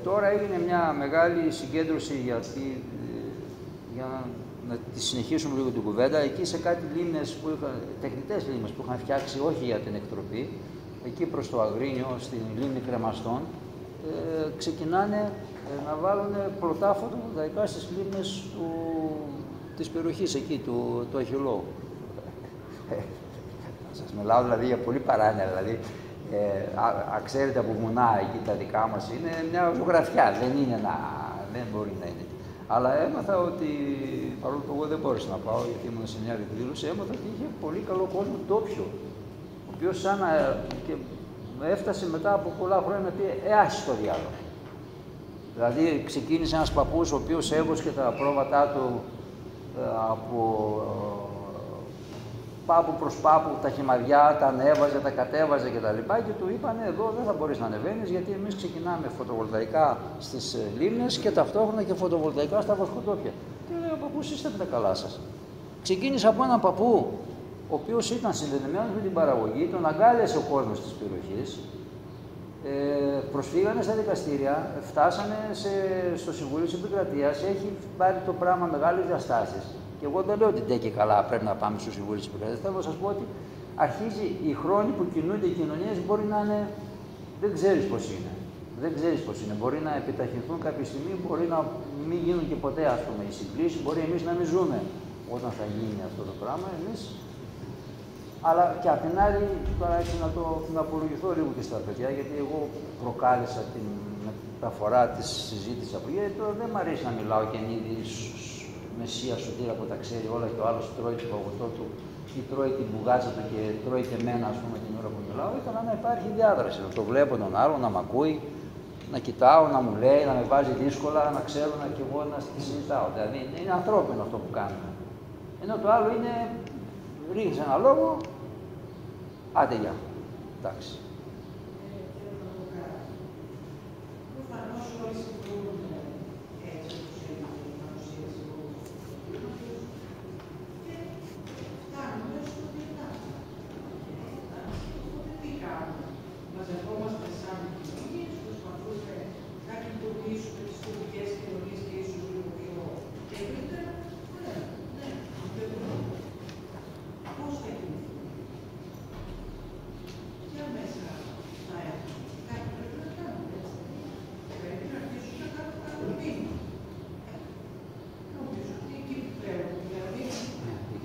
Τώρα έγινε μια μεγάλη συγκέντρωση για να τη συνεχίσουμε λίγο την κουβέντα. Εκεί σε κάτι λίμνες, τεχνητές λίμνες που είχαν φτιάξει όχι για την εκτροπή, εκεί προς το Αγρίνιο, στην λίμνη Κρεμαστών, ξεκινάνε να βάλουν πλωτά φωτοβολταϊκά στις λίμνες της περιοχής εκεί, του αρχαιολόγου. Σας μιλάω δηλαδή για πολύ παράνοια, δηλαδή. Ξέρετε από βουνά εκεί τα δικά μας είναι μια ζωγραφιά, δεν μπορεί να είναι. Αλλά έμαθα ότι, παρόλο που εγώ δεν μπόρεσα να πάω γιατί ήμουν σε μια εκδήλωση, έμαθα ότι είχε πολύ καλό κόσμο ντόπιο, ο οποίος και έφτασε μετά από πολλά χρόνια να πει άχι στο διάλογο. Δηλαδή ξεκίνησε ένας παππούς ο οποίος έβοσκε τα πρόβατά του από πάπου προς πάπου, τα χυμαριά, τα ανέβαζε, τα κατέβαζε κτλ. Και του είπανε εδώ δεν θα μπορείς να ανεβαίνεις γιατί εμείς ξεκινάμε φωτοβολταϊκά στις λίμνες και ταυτόχρονα και φωτοβολταϊκά στα βοσκοτόπια. Και λέει ο παππούς, είστε με τα καλά σας. Ξεκίνησε από έναν παππού, ο οποίος ήταν συνδεδεμένος με την παραγωγή, τον αγκάλιασε ο κόσμος της περιοχής, προσφύγανε στα δικαστήρια, φτάσανε στο Συμβούλιο της Επικρατείας, έχει πάρει το πράγμα μεγάλες διαστάσεις. Και εγώ δεν λέω ότι ντε και καλά πρέπει να πάμε στο Συμβούλιο της Επικρατείας. Θέλω να σας πω ότι αρχίζει οι χρόνοι που κινούνται οι κοινωνίες μπορεί να είναι. Δεν ξέρεις πώς είναι. Δεν ξέρεις πώς είναι. Μπορεί να επιταχυνθούν κάποια στιγμή, μπορεί να μην γίνουν και ποτέ ας πούμε οι συγκλήσεις, μπορεί εμείς να μην ζούμε όταν θα γίνει αυτό το πράγμα. Εμείς. Αλλά και απ' την άλλη, τώρα έτσι να απολογηθώ λίγο και στα παιδιά, γιατί εγώ προκάλεσα την μεταφορά της συζήτησης από εκεί. Τώρα δεν μου αρέσει να μιλάω και ανίδη Μεσσία Σωτήρα που τα ξέρει όλα και ο άλλος τρώει το παγωτό του ή τρώει την μπουγάτσα του και τρώει και εμένα ας πούμε την ώρα που μιλάω. Ήθελα να υπάρχει διάδραση, να το βλέπω τον άλλο, να μ' ακούει, να κοιτάω, να μου λέει, να με βάζει δύσκολα, να ξέρω και εγώ να τη συζητάω. Δηλαδή είναι ανθρώπινο αυτό που κάνουμε. Ενώ το άλλο είναι ρίχνεις ένα λόγο, άντε γεια. Εντάξει.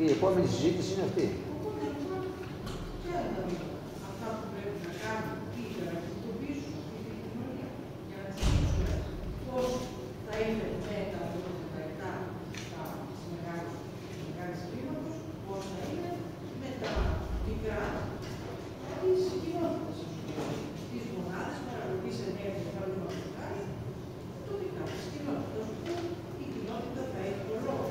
Η επόμενη συζήτηση είναι αυτή. Αυτά που πρέπει να κάνουμε για να κινητοποιήσουμε αυτή την κοινωνία, για να στηρίξουμε πώς θα είναι με τα φωτοβολταϊκά στις μεγάλες κλίμακες, πώς θα είναι με τα μικρά τις κοινότητες, τις μονάδες παραγωγής ενέργειας, παραδείγματος χάρη, τοπικά της κοινότητας, που η κοινότητα θα έχει το λόγο.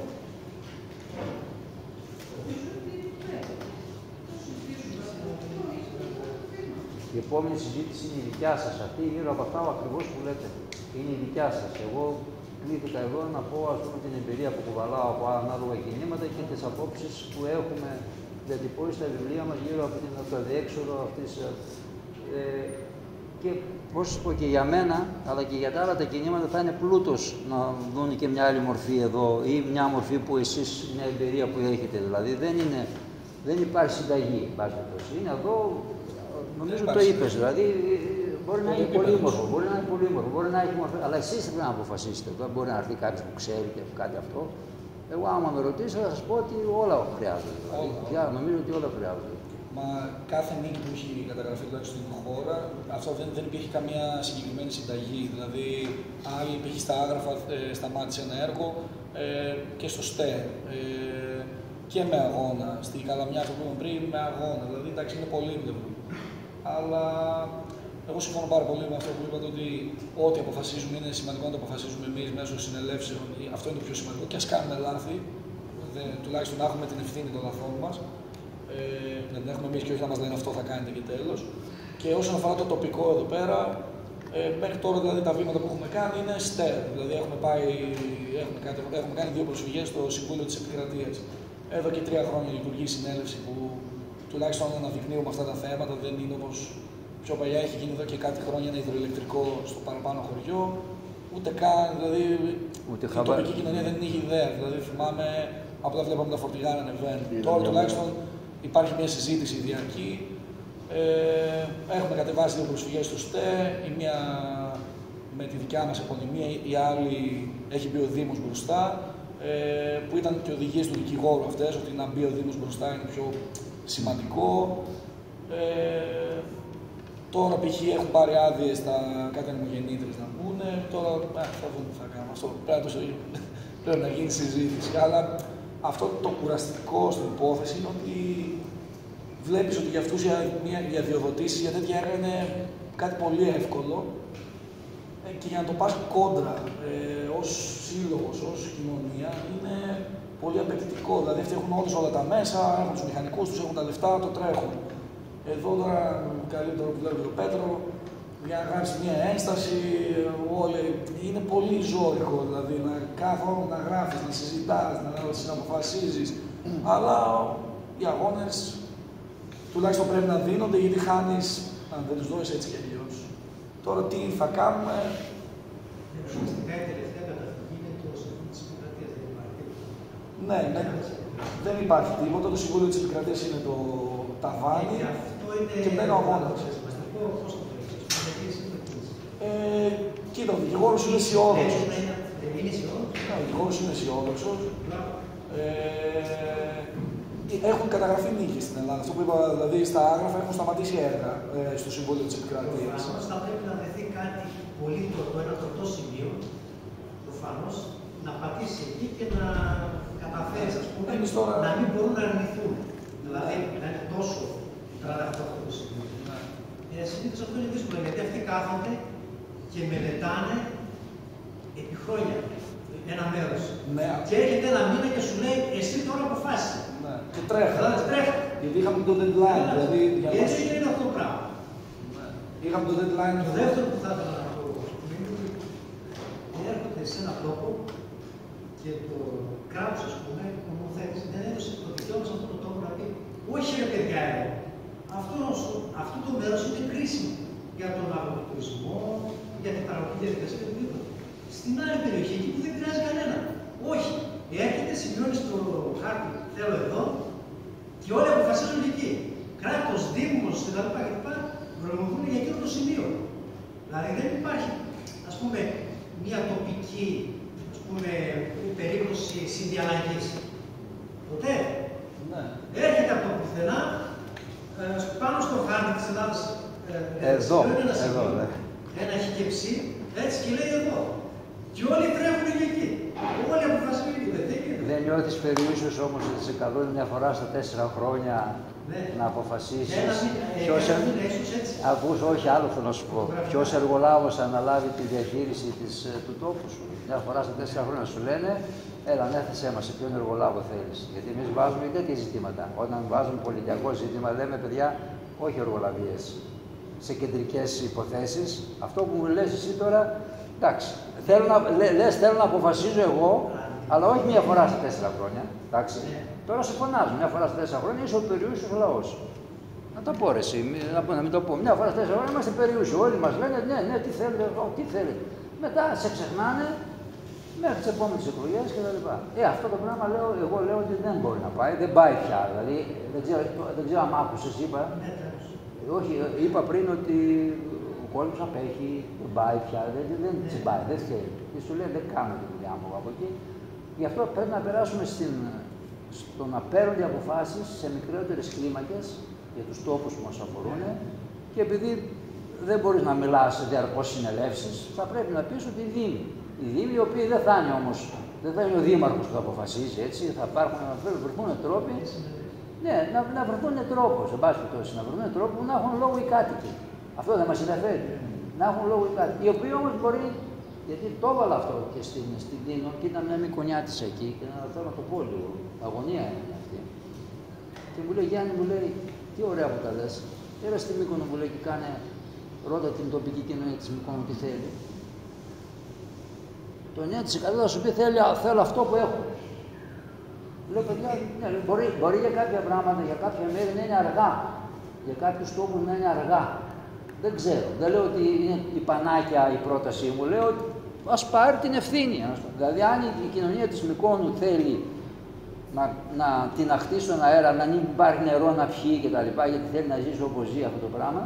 Η επόμενη συζήτηση είναι η δικιά σας. Αυτή γύρω από αυτά ακριβώς που λέτε. Είναι η δικιά σας. Εγώ κλήθηκα εδώ να πω ας πούμε, την εμπειρία που κουβαλάω από ανάλογα κινήματα και τις απόψεις που έχουμε διατυπώσει στα βιβλία μας γύρω από το αδιέξοδο αυτής. Και πώς σας πω και για μένα, αλλά και για τα άλλα τα κινήματα θα είναι πλούτος να δουν και μια άλλη μορφή εδώ ή μια μορφή που εσείς, μια εμπειρία που έχετε. Δηλαδή δεν υπάρχει συνταγή. Είναι εδώ. Νομίζω το είπες, δηλαδή μπορεί να είναι πολύμορφο, μπορεί να έχει μορφή, αλλά εσείς πρέπει να αποφασίσετε. Δεν μπορεί να έρθει κάποιος που ξέρει και κάτι αυτό. Εγώ, άμα με ρωτήσετε, θα σας πω ότι όλα χρειάζονται. Νομίζω ότι όλα χρειάζονται. Μα κάθε νίκη που έχει καταγραφεί τουλάχιστον στην χώρα, αυτό δεν υπήρχε καμία συγκεκριμένη συνταγή. Δηλαδή, άλλοι π.χ. στα Άγραφα σταμάτησε ένα έργο και στο ΣΤΕ και με αγώνα. Στη Καλαμιά, αυτό που είπαμε πριν, με αγώνα. Δηλαδή, εντάξει, είναι πολύπλευρο. Αλλά εγώ συμφωνώ πάρα πολύ με αυτό που είπατε ότι ό,τι αποφασίζουμε είναι σημαντικό να το αποφασίζουμε εμείς μέσω συνελεύσεων. Αυτό είναι το πιο σημαντικό. Και ας κάνουμε λάθη, τουλάχιστον να έχουμε την ευθύνη των λαθών μας. Να την έχουμε εμείς και όχι να μας λένε αυτό θα κάνετε και τέλος. Και όσον αφορά το τοπικό εδώ πέρα, μέχρι τώρα δηλαδή τα βήματα που έχουμε κάνει είναι στέρ. Δηλαδή έχουμε κάνει 2 προσφυγές στο Συμβούλιο της Επικρατείας. Εδώ και 3 χρόνια λειτουργεί η συνέλευση που τουλάχιστον αναδεικνύουμε αυτά τα θέματα. Δεν είναι όπως πιο παλιά έχει γίνει εδώ και κάτι χρόνια ένα υδροηλεκτρικό στο παραπάνω χωριό. Ούτε καν, δηλαδή η τοπική κοινωνία δεν είχε ιδέα. Δηλαδή θυμάμαι, απλά βλέπαμε τα φορτηγά να ανεβαίνουν. Τώρα τουλάχιστον υπάρχει μια συζήτηση διαρκή. Έχουμε κατεβάσει 2 προσφυγές στο ΣΤΕ, η μία με τη δικιά μας επωνυμία, η άλλη έχει μπει ο Δήμος μπροστά, που ήταν και οδηγίες του δικηγόρου αυτές, ότι να μπει ο Δήμος μπροστά είναι πιο σημαντικό. Τώρα π.χ. έχουν πάρει άδειες κάτι ανεμογεννήτρες να μπουν, τώρα θα δούμε τι θα κάνουμε. Αυτό πρέπει να γίνει συζήτηση. Αλλά αυτό το κουραστικό στην υπόθεση είναι ότι βλέπεις ότι για αυτούς οι αδειοδοτήσεις για τέτοια έργα είναι κάτι πολύ εύκολο και για να το πας κόντρα ως σύλλογος, ως κοινωνία είναι πολύ απαιτητικό. Δηλαδή αυτοί έχουν όλα τα μέσα, έχουν τους μηχανικούς τους, έχουν τα λεφτά, το τρέχουν. Εδώ τώρα, καλύτερο που βλέπει τον Πέτρο, για να κάνεις μια ένσταση, είναι πολύ ζώρικο, δηλαδή να κάθομαι να γράφεις, να συζητάς, να αποφασίζεις. Αλλά οι αγώνες τουλάχιστον πρέπει να δίνονται γιατί χάνεις, αν δεν τους δώσεις έτσι και αλλιώς. Τώρα τι θα κάνουμε. Ναι, δεν υπάρχει τίποτα. Το Συμβούλιο της Επικρατείας είναι το ταβάνι και μπαίνει ο αγώνας. Κοίτα, ο δικηγόρος είναι αισιόδοξος. Ο δικηγόρος είναι αισιόδοξος. Έχουν καταγραφεί νίκες στην Ελλάδα. Αυτό που είπα, δηλαδή στα Άγραφα έχουν σταματήσει έργα στο Συμβούλιο της Επικρατείας. Προφανώς θα πρέπει να βρεθεί κάτι πολύ τροτό, ένα τροτό σημείο, προφανώς, να πατήσει εκεί και να καταφέρει, ας πούμε, να μην μπορούν να αρνηθούν. Δηλαδή να είναι τόσο τρανταχτό αυτό το σημείο. Συνήθως αυτό είναι δύσκολο, γιατί αυτοί κάθονται και μελετάνε επί χρόνια ένα μέρος. Ναι. Και έρχεται ένα μήνα και σου λέει, εσύ τώρα αποφάσισε. Ναι. Και τρέχει. Γιατί είχαμε το deadline. Δηλαδή, έτσι είναι αυτό το πράγμα. Ναι. Είχαμε το deadline. Το δεύτερο που θα ήθελα να πω είναι ότι έρχονται σε έναν τόπο και το κράτος, ας πούμε, ο νομοθέτης δεν έδωσε το δικαίωμα σε αυτό το τόπο να πει, όχι ρε παιδιά εδώ. Αυτό το μέρος είναι κρίσιμο για τον αγροτουρισμό, για την παραγωγική διαδικασία και οτιδήποτε. Στην άλλη περιοχή, εκεί που δεν πειράζει κανένα. Όχι. Έρχεται, σημειώνει στο χάρτη, θέλω εδώ, και όλοι αποφασίζουν εκεί. Κράτος, Δήμος, κτλ. Γνωμοδοτούν για εκείνο το σημείο. Δηλαδή δεν υπάρχει, ας πούμε, μια τοπική, ας πούμε, περίπτωση συνδιαλλαγής. Ποτέ. Ναι. Έρχεται από το πουθενά, πάνω στο χάρτη της Ελλάδας. Εδώ, ναι. Ένα έχει και ψή, έτσι και λέει εδώ. Και όλοι τρέχουν και εκεί. Όλοι αποφασίζουν εκεί. Δεν νιώθεις περιούσιος όμως ότι σε καλούν μια φορά στα 4 χρόνια να αποφασίσεις ποιος, όχι άλλο θέλω να σου πω, ποιος εργολάβος θα αναλάβει τη διαχείριση του τόπου σου. Μια φορά στα 4 χρόνια σου λένε, έλα ανέθεσέ μας σε ποιον εργολάβο θέλεις. Γιατί εμείς βάζουμε τέτοια ζητήματα. Όταν βάζουμε πολιτιακό ζήτημα λέμε παιδιά, όχι εργολαβίες. Σε κεντρικές υποθέσεις, αυτό που μου λες εσύ τώρα, εντάξει, θέλω να αποφασίζω εγώ, αλλά όχι μια φορά στα 4 χρόνια. Εντάξει. Τώρα σε φωνάζουν, μια φορά στα 4 χρόνια είσαι ο περιούσιος λαός. Να το πω ρε εσύ, να μην το πω. Μια φορά στα 4 χρόνια είμαστε περιούσιοι. Όλοι μας λένε ναι, τι θέλετε. Μετά σε ξεχνάνε μέχρι τις επόμενες εκλογές κτλ. Αυτό το πράγμα εγώ λέω ότι δεν μπορεί να πάει, δεν πάει πια. Δηλαδή, δεν ξέρω αν άκουσες, όχι, είπα πριν ότι ο κόσμος απέχει, δεν πάει πια, δεν τσιμπάει, δεν θέλει. Και σου λέει δεν κάνω τη δουλειά μου από εκεί. Γι' αυτό πρέπει να περάσουμε στο να παίρνονται αποφάσεις σε μικρότερες κλίμακες για τους τόπους που μας αφορούν και επειδή δεν μπορείς να μιλάς σε διαρκώς συνελεύσεις, θα πρέπει να πεις ότι οι δήμοι, οι οποίοι δεν θα είναι όμως, δεν θα είναι ο δήμαρχος που θα αποφασίζει, έτσι, θα υπάρχουν, να βρεθούν τρόποι, ναι, να βρεθούν τρόποι, σε πάση περιπτώσει, να βρεθούν τρόποι που να έχουν λόγο οι κάτοικοι. Αυτό δεν μας ενδιαφέρει. Να έχουν λόγο οι κάτοικοι. Οι οποίοι όμως μπορεί, γιατί το έβαλα αυτό και στην Τίνο, και ήταν μια μικρονιάτισσα εκεί, και θέλω να το πω λίγο, αγωνία είναι αυτή. Και μου λέει, Γιάννη, μου λέει, τι ωραία που τα λες. Έλα στη Μύκονο, μου λέει, και κάνε, ρώτα την τοπική κοινωνία της Μύκονο τι θέλει. Το 9% θα σου πει θέλω αυτό που έχω. Λέω, παιδιά, ναι, μπορεί για κάποια πράγματα, για κάποια μέρη να είναι αργά. Για κάποιους τόπους να είναι αργά. Δεν ξέρω. Δεν λέω ότι είναι η πανάκια η πρότασή μου. Λέω ότι ας πάρει την ευθύνη. Δηλαδή, αν η κοινωνία της Μυκόνου θέλει να την αχτίσει στον αέρα, να μην πάρει νερό να πιει κτλ., γιατί θέλει να ζήσει όπως ζει αυτό το πράγμα,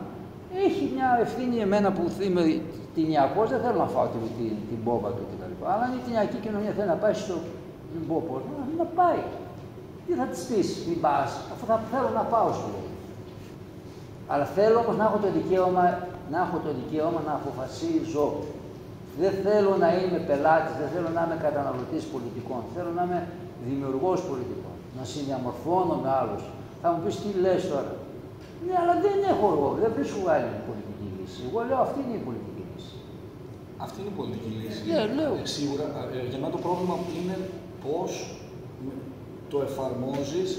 έχει μια ευθύνη εμένα που είμαι τηνιακός, δεν θέλω να φάω την μπόμπα του κτλ. Αλλά αν η τηνιακή κοινωνία θέλει να πάει στο μπόμπο, να πάει. Τι θα της πεις, μην πας, αφού θα θέλω να πάω σου λέει. Αλλά θέλω όμως να έχω το δικαίωμα να αποφασίζω. Δεν θέλω να είμαι πελάτης, δεν θέλω να είμαι καταναλωτής πολιτικών. Θέλω να είμαι δημιουργός πολιτικών. Να συνδιαμορφώνω με άλλους. Θα μου πεις τι λες τώρα. Ναι, αλλά δεν έχω εγώ, δεν βρίσκω άλλη πολιτική λύση. Εγώ λέω αυτή είναι η πολιτική λύση. Αυτή είναι η πολιτική λύση. Ναι, λέω. Σίγουρα. Για μένα το πρόβλημα είναι πώς το εφαρμόζεις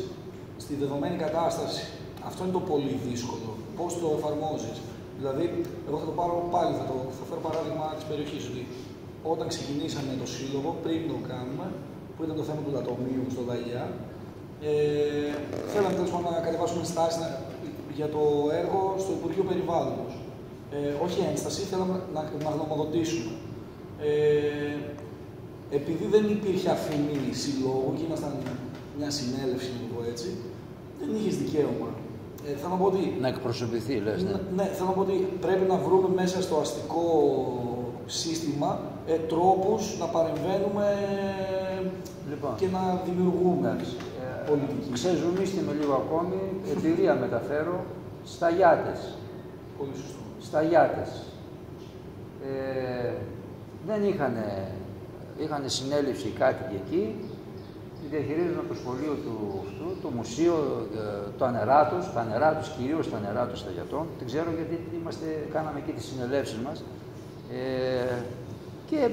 στη δεδομένη κατάσταση. Αυτό είναι το πολύ δύσκολο. Πώς το εφαρμόζεις. Δηλαδή, εγώ θα το πάρω πάλι, θα φέρω παράδειγμα της περιοχής. Ότι όταν ξεκινήσαμε το σύλλογο, πριν το κάνουμε, που ήταν το θέμα του λατομείου στο Δαγιά, θέλαμε τέλος πάντων να κατεβάσουμε στάση για το έργο στο Υπουργείο Περιβάλλοντος. Όχι ένσταση, θέλαμε να γνωμοδοτήσουμε. Επειδή δεν υπήρχε αφήμη συλλόγου και ήμασταν μια συνέλευση, να το πω έτσι, δεν είχες δικαίωμα. Θέλω να πω ότι... Να εκπροσωπηθεί, λες, ναι. Ναι, θέλω να πω ότι πρέπει να βρούμε μέσα στο αστικό σύστημα τρόπους να παρεμβαίνουμε λοιπόν, και να δημιουργούμε πολιτική. Ξεζουμίστε με λίγο ακόμη, εμπειρία μεταφέρω, στα Γιάτες. Πολύ σωστό. Στα Γιάτες. Δεν είχαν συνέλευση οι κάτοικοι εκεί, διαχειρίζονταν το σχολείο του αυτού, το μουσείο, τα νερά τους, κυρίως τα νερά τους στα Γιατών. Δεν ξέρω γιατί κάναμε εκεί τις συνελεύσεις μας. Και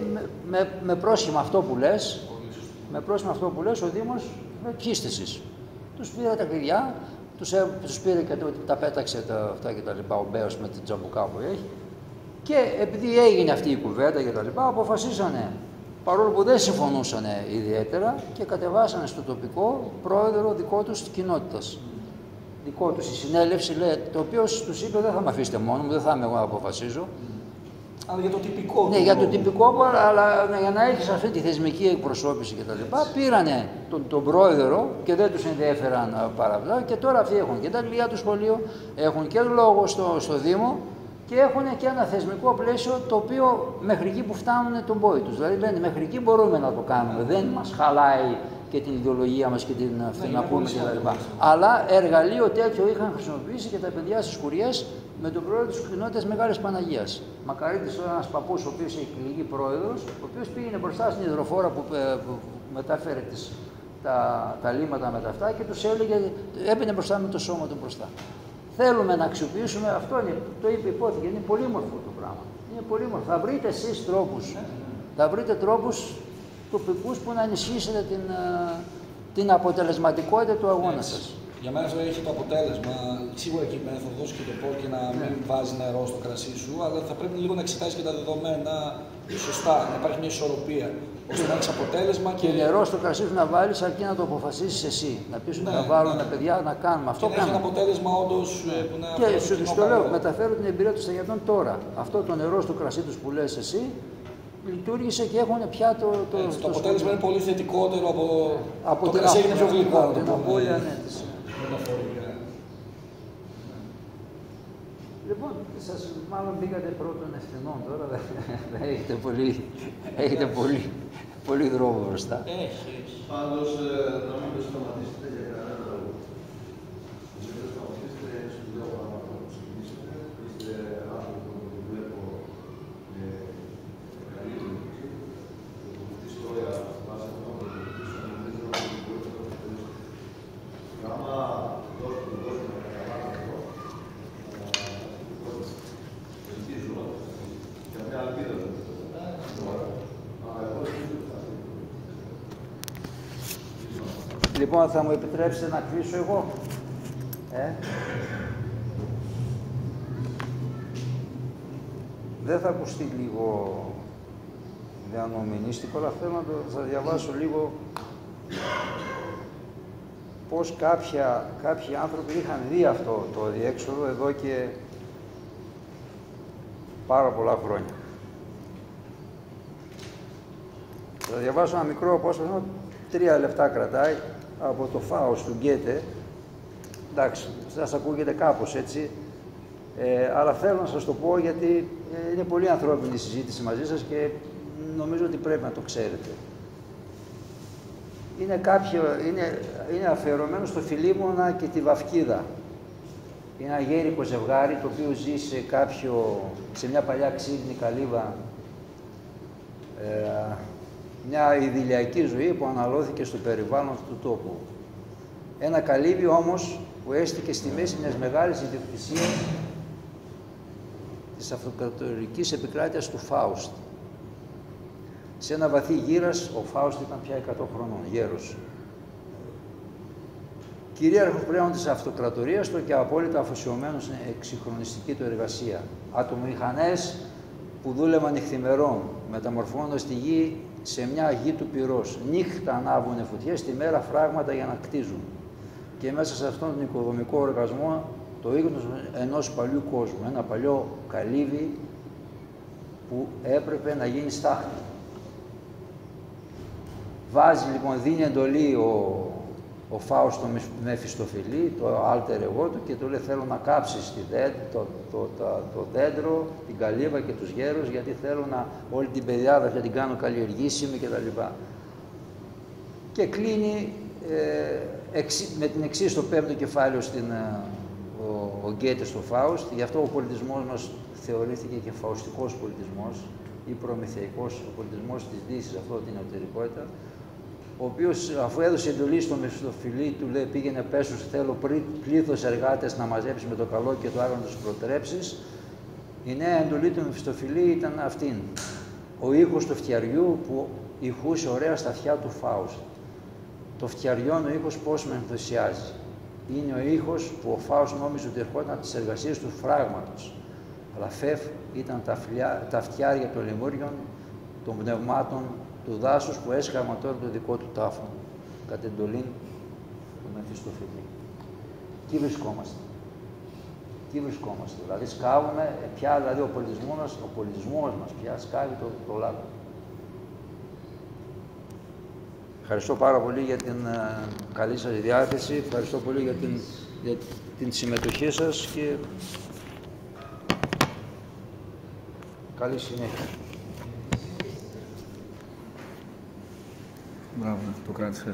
με πρόσχημα αυτό που λες, ο Δήμος ποιήστε εσείς. Τους πήρε τα κλειδιά, τους πήρε και τα πέταξε αυτά και τα λοιπά, ο Μπέος με την τζαμπουκά που έχει. Και επειδή έγινε αυτή η κουβέντα και τα λοιπά, αποφασίσανε, παρόλο που δεν συμφωνούσαν ιδιαίτερα, και κατεβάσανε στο τοπικό πρόεδρο δικό τους της κοινότητας. Δικό τους, η συνέλευση, λέει, το οποίο τους είπε δεν θα με αφήσετε μόνο μου, δεν θα είμαι εγώ να αποφασίζω. Αλλά για το τυπικό. Ναι, για το τυπικό, αλλά για να έχεις αυτή τη θεσμική εκπροσώπηση κτλ. Πήρανε τον πρόεδρο και δεν τους ενδιαφέραν πάρα πολλά και τώρα αυτοί έχουν και τα κλειδιά του σχολείου, έχουν και λόγο στο Δήμο και έχουν και ένα θεσμικό πλαίσιο το οποίο μέχρι εκεί που φτάνουν τον πόη τους. Δηλαδή λένε μέχρι εκεί μπορούμε να το κάνουμε, δεν μας χαλάει και την ιδεολογία μας και την αυτή να πούμε κτλ. Αλλά εργαλείο τέτοιο είχαν χρησιμοποιήσει και τα παιδιά στις Κουριές με τον πρόεδρο της κοινότητας Μεγάλης Παναγίας. Μακαρίτης, ένας παππούς, ο οποίος είχε εκλεγεί πρόεδρος, ο οποίος πήγαινε μπροστά στην υδροφόρα που μετάφερε τα λίμματα με τα αυτά και τους έλεγε, έμπαινε μπροστά με το σώμα του μπροστά. Θέλουμε να αξιοποιήσουμε, αυτό είναι, το είπε, υπόθηκε, είναι πολύμορφο το πράγμα. Είναι πολύμορφο. Θα βρείτε εσείς τρόπους, τοπικούς που να ενισχύσετε την αποτελεσματικότητα του αγώνα σας. Για μένα αυτό έχει το αποτέλεσμα, σίγουρα και η μέθοδος και το πώς και να μην βάζει νερό στο κρασί σου, αλλά θα πρέπει λίγο να εξετάσεις και τα δεδομένα σωστά, να υπάρχει μια ισορροπία, ώστε να έχεις αποτέλεσμα και νερό στο κρασί σου να βάλεις αρκεί να το αποφασίσεις εσύ. Να πεις ότι να βάλουν παιδιά να κάνουμε αυτό. Και να έχει ένα αποτέλεσμα όντως που να. Και σου το λέω, μεταφέρω την εμπειρία των Σταγιατών τώρα. Αυτό το νερό στο κρασί τους που λες εσύ, λειτουργήσε και έχουν πια το αποτέλεσμα είναι πολύ θετικότερο από το κρασί, είναι πιο γλυκό. Από την απώλεια, ναι. Λοιπόν, μάλλον μπήκατε πρώτων ευθυνών τώρα, έχετε πολύ πολύ δρόμο μπροστά. Έχει. Πάντως, να μην το σταματήσετε για κανένα λόγο. Μην το σταματήσετε, σου λέω πράγματα που ξεκινήσετε. Είστε άνθρωποι που βλέπω καλή λογική. Τη ιστορία βάζει αυτό που νομίζω ότι μπορείτε να το επιτελέσετε. Άμα δώσετε τον κόσμο να καταλάβει αυτό, ελπίζω για μια αλπίδα του. Λοιπόν, θα μου επιτρέψετε να κλείσω εγώ. Δεν θα ακουστεί λίγο διανομινίστικο, αλλά θέλω να θα διαβάσω λίγο πώς κάποιοι άνθρωποι είχαν δει αυτό το διέξοδο εδώ και πάρα πολλά χρόνια. Θα διαβάσω ένα μικρό απόσπασμα, 3 λεπτά κρατάει, από το Φάουστ του Γκέτε. Εντάξει, σας ακούγεται κάπως έτσι, αλλά θέλω να σας το πω γιατί είναι πολύ ανθρώπινη η συζήτηση μαζί σας και νομίζω ότι πρέπει να το ξέρετε. Είναι αφιερωμένο στο Φιλίμωνα και τη Βαφκίδα. Είναι ένα γέρικο ζευγάρι το οποίο ζει σε μια παλιά ξύλινη καλύβα, μια ιδηλιακή ζωή που αναλώθηκε στο περιβάλλον του τόπου. Ένα καλύβι όμως που έστηκε στη μέση μιας μεγάλης ιδιοκτησίας της αυτοκρατορικής επικράτειας του Φάουστ. Σε ένα βαθύ γύρας, ο Φάουστ ήταν πια 100 χρονών, γέρος. Κυρίαρχος πλέον της αυτοκρατορίας του και απόλυτα αφοσιωμένος στην εξυγχρονιστική του εργασία. Ατομομηχανές που δούλευαν νυχθημερών, μεταμορφώνοντας τη γη σε μια γη του πυρός. Νύχτα ανάβουνε φωτιές, τη μέρα φράγματα για να κτίζουν. Και μέσα σε αυτόν τον οικοδομικό οργασμό το ίχνος ενός παλιού κόσμου, ένα παλιό καλύβι που έπρεπε να γίνει στάχτη. Βάζει λοιπόν, δίνει εντολή ο Φάουστ στο Μεφιστοφελή, το alter εγώ του, και του λέει: θέλω να κάψεις το δέντρο, την καλύβα και τους γέρους, γιατί θέλω όλη την πεδιάδα θα την κάνω καλλιεργήσιμη κτλ. Και κλείνει με την εξής στο 5ο κεφάλαιο ο Γκέτε στο Φάουστ. Γι' αυτό ο πολιτισμός μας θεωρήθηκε και φαουστικός πολιτισμός ή προμηθεϊκός, ο πολιτισμός της Δύσης, αυτό την εσωτερικότητα, ο οποίος, αφού έδωσε εντολή στο Μεφιστοφελή, του λέει: πήγαινε πες τους, θέλω πλήθος εργάτες να μαζέψει με το καλό και το άλλο να τους προτρέψεις. Η νέα εντολή του Μεφιστοφελή ήταν αυτήν. Ο ήχος του φτιαριού που ηχούσε ωραία στα αυτιά του Φάουστ. Το φτιαριόν ο ήχος πώς με ενθουσιάζει. Είναι ο ήχος που ο Φάουστ νόμιζε ότι ερχόταν από τις εργασίες του φράγματος. Αλλά φεύ ήταν τα φτιάρια των λιμούριων, των πνευμάτων του δάσους που έσχαρμα τώρα το δικό του τάφο, κατ' εντολήν του Μεφιστοφελή. Τι βρισκόμαστε. Τι βρισκόμαστε. Δηλαδή σκάβουμε πια, δηλαδή ο πολιτισμός μας πια σκάβει το λάδι. Ευχαριστώ πάρα πολύ για την καλή σας διάθεση, ευχαριστώ πολύ για την συμμετοχή σας και καλή συνέχεια. Μπράβο, το κράτησες.